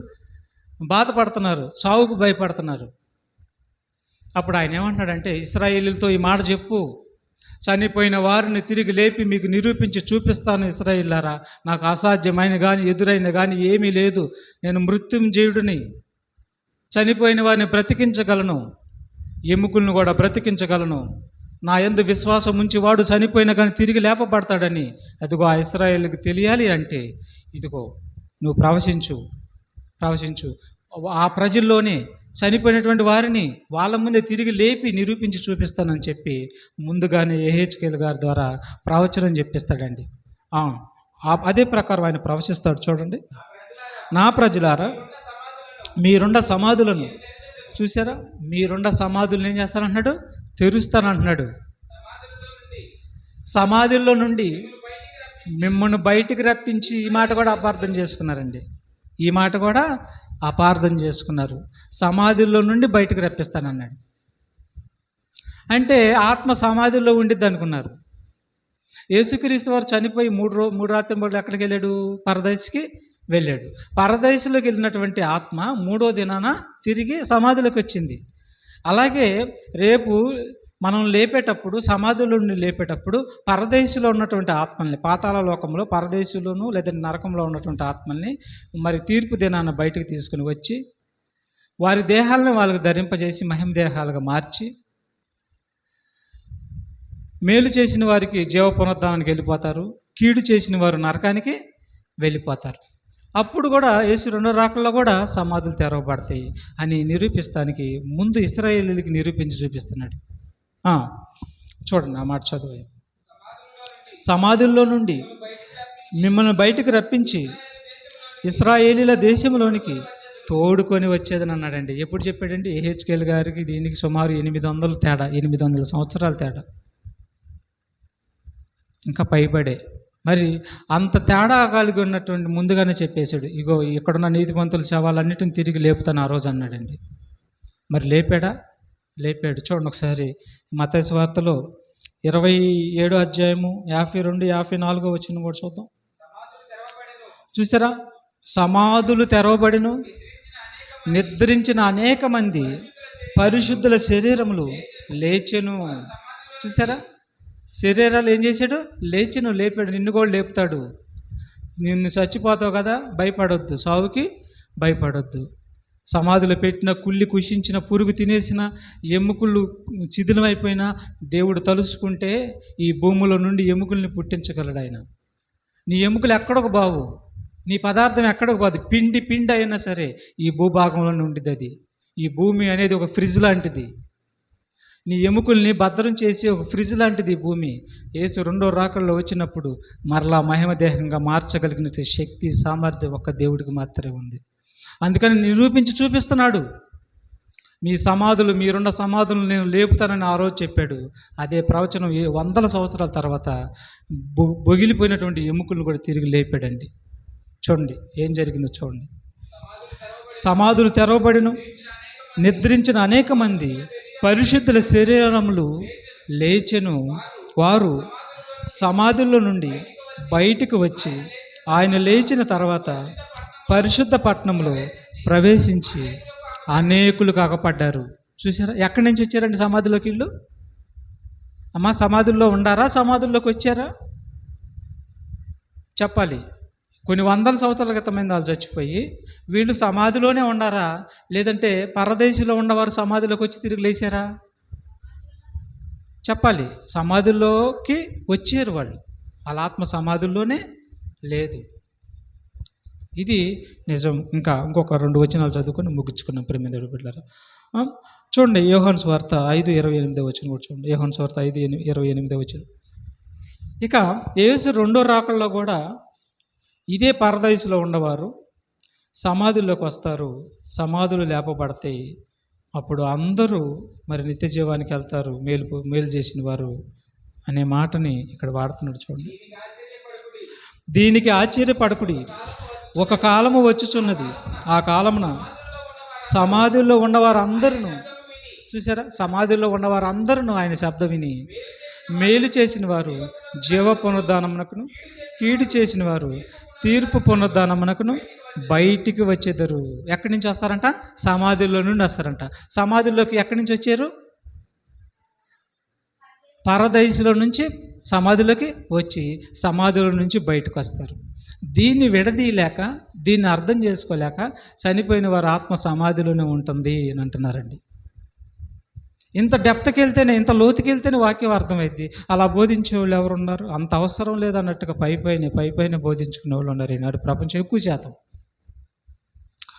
[SPEAKER 1] బాధపడుతున్నారు, సావుకు భయపడుతున్నారు. అప్పుడు ఆయన ఏమంటున్నాడంటే, ఇశ్రాయేలీలతో ఈ మాట చెప్పు, చనిపోయిన వారిని తిరిగి లేపి మీకు నిరూపించి చూపిస్తాను. ఇశ్రాయేలీలారా, నాకు అసాధ్యమైన కానీ ఎదురైన కానీ ఏమీ లేదు. నేను మృత్యుంజయుడిని, చనిపోయిన వారిని బ్రతికించగలను, ఎముకలను కూడా బ్రతికించగలను. నా యందు విశ్వాసం ఉంచి వాడు చనిపోయినా కానీ తిరిగి లేపబడతాడని అదిగో ఆ ఇశ్రాయేలుకి తెలియాలి అంటే ఇదిగో నువ్వు ప్రవశించు. ఆ ప్రజల్లోనే చనిపోయినటువంటి వారిని వాళ్ళ ముందే తిరిగి లేపి నిరూపించి చూపిస్తానని చెప్పి ముందుగానే యెహెజ్కేలు గారి ద్వారా ప్రవచనం చెప్పిస్తాడండి. అదే ప్రకారం ఆయన ప్రవచిస్తాడు. చూడండి, నా ప్రజలారా, మీరుండ సమాధులను చూసారా, మీరుండ సమాధులను ఏం చేస్తానంటున్నాడు? తెరుస్తానంటున్నాడు. సమాధుల్లో నుండి మిమ్మల్ని బయటికి రప్పించి, ఈ మాట కూడా అపార్థం చేసుకున్నారండి. ఈ మాట కూడా అపార్థం చేసుకున్నారు. సమాధుల్లో నుండి బయటకు రప్పిస్తానన్నాడు అంటే ఆత్మ సమాధుల్లో ఉండిద్ది అనుకున్నారు. యేసుక్రీస్తు వారు చనిపోయి మూడు రాత్రి ఎక్కడికి వెళ్ళాడు? పరదేశికి వెళ్ళాడు. పరదేశంలోకి వెళ్ళినటువంటి ఆత్మ మూడో దినాన తిరిగి సమాధిలోకి వచ్చింది. అలాగే రేపు మనం లేపేటప్పుడు, సమాధుల నుండి లేపేటప్పుడు పరదేశంలో ఉన్నటువంటి ఆత్మల్ని, పాతాళ లోకంలో పరదేశంలోనూ లేదా నరకంలో ఉన్నటువంటి ఆత్మల్ని మరి తీర్పు దినాన బయటకు తీసుకుని వచ్చి వారి దేహాలను వాళ్ళకి ధరింపజేసి మహిమ దేహాలుగా మార్చి మేలు చేసిన వారికి జీవ పునరుద్ధానానికి వెళ్ళిపోతారు, కీడు చేసిన వారు నరకానికి వెళ్ళిపోతారు. అప్పుడు కూడా యేసు రెండో రాకల్లో కూడా సమాధులు తెరవబడతాయి అని నిరూపిస్తానికి ముందు ఇశ్రాయేలీయులకి నిరూపించి చూపిస్తున్నాడు. చూడండి, ఆ మాట చదువు. సమాధుల్లో నుండి మిమ్మల్ని బయటకు రప్పించి ఇశ్రాయేలీల దేశంలోనికి తోడుకొని వచ్చేదని అన్నాడండి. ఎప్పుడు చెప్పాడండి? యెహెజ్కేలు గారికి దీనికి సుమారు 800 సంవత్సరాల తేడా, ఇంకా పైబడే. మరి అంత తేడా కలిగి ఉన్నటువంటి ముందుగానే చెప్పేశాడు, ఇగో ఇక్కడున్న నీతిమంతుల శవాలన్నిటిని తిరిగి లేపుతాను ఆ రోజు అన్నాడండి. మరి లేపాడా? లేపాడు. చూడండి ఒకసారి మత్తయి సువార్తలో 27వ అధ్యాయము 52, 54 వచనం కూడా చూద్దాం. చూసారా? సమాధులు తెరవబడిను, నిద్రించిన అనేక మంది పరిశుద్ధుల శరీరములు లేచెను. చూసారా? శరీరాలు ఏం చేశాడు? లేచెను, లేపాడు. నిన్ను కూడా లేపుతాడు. నిన్ను చచ్చిపోతావు కదా, భయపడొద్దు, సావుకి భయపడొద్దు. సమాధిలో పెట్టిన కుళ్ళి కుషించిన పురుగు తినేసిన ఎముకలు శిథిలమైపోయినా దేవుడు తలుసుకుంటే ఈ భూమిలో నుండి ఎముకల్ని పుట్టించగలడు ఆయన. నీ ఎముకలు ఎక్కడొక బావు, నీ పదార్థం ఎక్కడొక బాదు, పిండి అయినా సరే ఈ భూభాగంలో ఉండిద్ది. అది ఈ భూమి అనేది ఒక ఫ్రిడ్జ్ లాంటిది. నీ ఎముకల్ని భద్రం చేసి ఒక ఫ్రిడ్జ్ లాంటిది ఈ భూమి. యేసు రెండో రాకల్లో వచ్చినప్పుడు మరలా మహిమ దేహంగా మార్చగలిగిన శక్తి, సామర్థ్యం ఒక్క దేవుడికి మాత్రమే ఉంది. అందుకని నిరూపించి చూపిస్తున్నాడు. మీరున్న సమాధులను నేను లేపుతానని ఆ రోజు చెప్పాడు. అదే ప్రవచనం 100 సంవత్సరాల తర్వాత బొగిలిపోయినటువంటి ఎముకలను కూడా తిరిగి లేపాడండి. చూడండి ఏం జరిగిందో చూడండి. సమాధులు తెరవబడిను, నిద్రించిన అనేక మంది పరిశుద్ధుల శరీరములు లేచెను. వారు సమాధుల్లో నుండి బయటకు వచ్చి ఆయన లేచిన తర్వాత పరిశుద్ధ పట్టణంలో ప్రవేశించి అనేకులు కాకపడ్డారు. చూసారా? ఎక్కడి నుంచి వచ్చారండి సమాధిలోకి వీళ్ళు? అమ్మా, సమాధుల్లో ఉండారా, సమాధుల్లోకి వచ్చారా? చెప్పాలి. కొన్ని 100 సంవత్సరాల క్రితమైంది వాళ్ళు చచ్చిపోయి, వీళ్ళు సమాధిలోనే ఉండారా, లేదంటే పరదేశంలో ఉన్నవారు సమాధిలోకి వచ్చి తిరిగి లేచారా? చెప్పాలి. సమాధుల్లోకి వచ్చారు వాళ్ళు. వాళ్ళ ఆత్మ సమాధుల్లోనే లేదు. ఇది నిజం. ఇంకొక 2 వచనాలు చదువుకొని ముగించుకున్నాం ప్రేమ బిడ్డలారా. చూడండి, యోహాను సువార్త 5:28 వచనం కూడా చూడండి. యోహాను సువార్త 5:28 వచనం. ఇక యేసు రెండో రాకల్లో కూడా ఇదే పరదైసులో ఉన్నవారు సమాధుల్లోకి వస్తారు, సమాధులు లేపబడతాయి. అప్పుడు అందరూ మరి నిత్య జీవానికి వెళ్తారు, మేలు చేసిన వారు అనే మాటని ఇక్కడ వాడుతున్నాడు చూడండి. దీనికి ఆశ్చర్యపడకుడి, ఒక కాలము వచ్చుచున్నది, ఆ కాలమున సమాధుల్లో ఉన్నవారందరూ, చూసారా, సమాధుల్లో ఉన్నవారందరూ ఆయన శబ్దం విని మేలు చేసిన వారు జీవ పునరుద్ధానమునకును, కీడు చేసిన వారు తీర్పు పునరుద్ధానమునకును బయటికి వచ్చేదరు. ఎక్కడి నుంచి వస్తారంట? సమాధుల్లో నుండి వస్తారంట. సమాధుల్లోకి ఎక్కడి నుంచి వచ్చారు? పరదైసులో నుంచి సమాధిలోకి వచ్చి సమాధుల నుంచి బయటకు వస్తారు. దీన్ని విడదీయలేక, దీన్ని అర్థం చేసుకోలేక చనిపోయిన వారి ఆత్మ సమాధిలోనే ఉంటుంది అని అంటున్నారండి. ఇంత డెప్త్కి వెళ్తేనే, ఇంత లోతుకి వెళ్తేనే వాక్యం అర్థమైద్ది. అలా బోధించే వాళ్ళు ఎవరు ఉన్నారు? అంత అవసరం లేదన్నట్టుగా పైపైన బోధించుకునే వాళ్ళు ఉన్నారు ఈనాడు ప్రపంచం ఎక్కువ శాతం.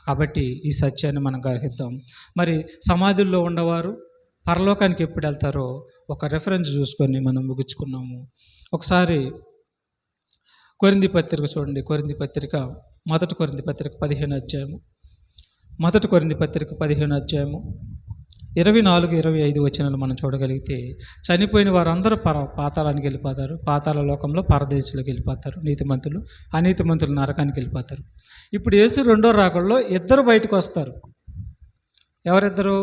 [SPEAKER 1] కాబట్టి ఈ సత్యాన్ని మనం గ్రహిద్దాం. మరి సమాధుల్లో ఉన్నవారు పరలోకానికి ఎప్పుడు వెళ్తారో ఒక రెఫరెన్స్ చూసుకొని మనం ముగించుకున్నాము. ఒకసారి కొరింథీ పత్రిక చూడండి. కొరింథీ పత్రిక, మొదటి కొరింథీ పత్రిక 15వ అధ్యాయము, మొదటి కొరింథీ పత్రిక 15వ అధ్యాయము 24-25 వచనాలు మనం చూడగలిగితే, చనిపోయిన వారందరూ పాతాళానికి వెళ్ళిపోతారు, పాతాళ లోకంలో పరదేశంలోకి వెళ్ళిపోతారు. నీతిమంతులు, అనీతిమంతులు నరకానికి వెళ్ళిపోతారు. ఇప్పుడు యేసు రెండో రాకడలో ఇద్దరు బయటకు వస్తారు. ఎవరిద్దరు?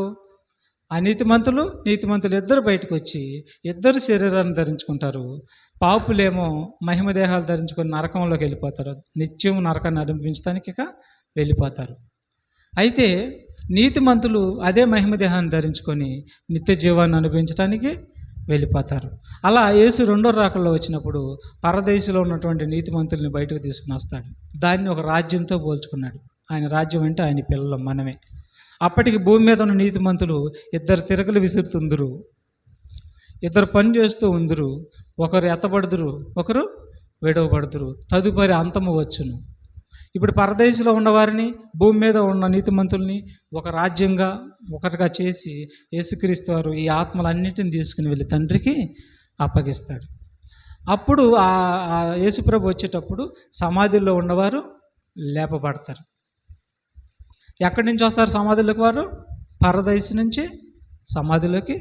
[SPEAKER 1] అనీతిమంతులు, నీతిమంతులు ఇద్దరు బయటకు వచ్చి ఇద్దరు శరీరాన్ని ధరించుకుంటారు. పాపులేమో మహిమ దేహాలు ధరించుకొని నరకంలోకి వెళ్ళిపోతారు, నిత్యం నరకాన్ని అనుభవించడానికి ఇక వెళ్ళిపోతారు. అయితే నీతిమంతులు అదే మహిమ దేహాన్ని ధరించుకొని నిత్య జీవాన్ని అనుభవించడానికి వెళ్ళిపోతారు. అలా యేసు రెండో రాకల్లో వచ్చినప్పుడు పరదేశంలో ఉన్నటువంటి నీతిమంతుల్ని బయటకు తీసుకుని వస్తాడు. దాన్ని ఒక రాజ్యంతో పోల్చుకున్నాడు. ఆయన రాజ్యం అంటే ఆయన పిల్లలు, మనమే. అప్పటికి భూమి మీద ఉన్న నీతిమంతులు ఇద్దరు తిరగలు విసురుతుందరు, ఇద్దరు పని చేస్తూ ఉందరు. ఒకరు ఎత్తబడుదురు, ఒకరు విడవబడుదురు. తదుపరి అంతము వచ్చును. ఇప్పుడు పరదేశంలో ఉన్నవారిని, భూమి మీద ఉన్న నీతిమంతుల్ని ఒక రాజ్యంగా, ఒకటిగా చేసి యేసుక్రీస్తు వారు ఈ ఆత్మలన్నిటిని తీసుకుని వెళ్ళి తండ్రికి అప్పగిస్తాడు. అప్పుడు ఆ యేసుప్రభు వచ్చేటప్పుడు సమాధిలో ఉన్నవారు లేపబడతారు. ఎక్కడి నుంచి వస్తారు సమాధిలోకి? వారు పరదేశం నుంచి సమాధిలోకి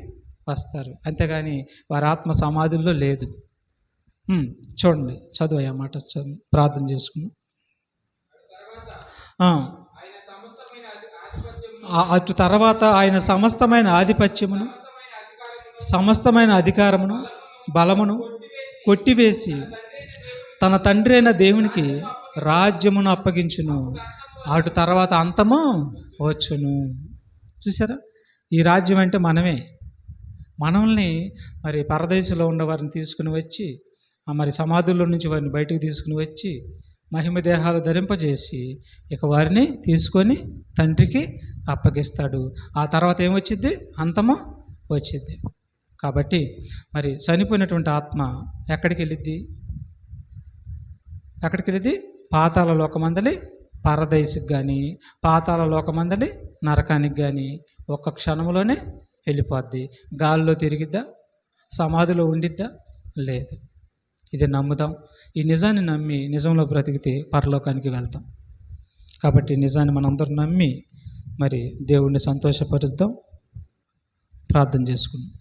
[SPEAKER 1] వస్తారు. అంతేగాని వారి ఆత్మ సమాధుల్లో లేదు. చూడండి, చదువు ఆ మాట, ప్రార్థన చేసుకున్నాం. అటు తర్వాత ఆయన సమస్తమైన ఆధిపత్యమును, సమస్తమైన అధికారమును, బలమును కొట్టివేసి తన తండ్రి అయిన దేవునికి రాజ్యమును అప్పగించును. అటు తర్వాత అంతము వచ్చును. చూసారా, ఈ రాజ్యం అంటే మనమే. మనల్ని మరి పరదేశంలో ఉన్న వారిని తీసుకుని వచ్చి, మరి సమాధుల్లో నుంచి వారిని బయటకు తీసుకుని వచ్చి మహిమ దేహాలు ధరింపజేసి ఇక వారిని తీసుకొని తండ్రికి అప్పగిస్తాడు. ఆ తర్వాత ఏమొచ్చిద్ది? అంతము వచ్చిద్ది. కాబట్టి మరి చనిపోయినటువంటి ఆత్మ ఎక్కడికి వెళ్ళిద్ది? ఎక్కడికి వెళ్ళిద్ది? పాతాళ లోకమందలి పరదైసుకి కానీ, పాతాళ లోకమందలి నరకానికి కానీ ఒక్క క్షణంలోనే వెళ్ళిపోద్ది. గాల్లో తిరిగిద్దా? సమాధిలో ఉండిద్దా? లేదు. ఇది నమ్ముదాం. ఈ నిజాన్ని నమ్మి నిజంలో బ్రతికితే పరలోకానికి వెళ్తాం. కాబట్టి నిజాన్ని మనందరం నమ్మి మరి దేవుణ్ణి సంతోషపరుద్దాం. ప్రార్థన చేసుకుందాం.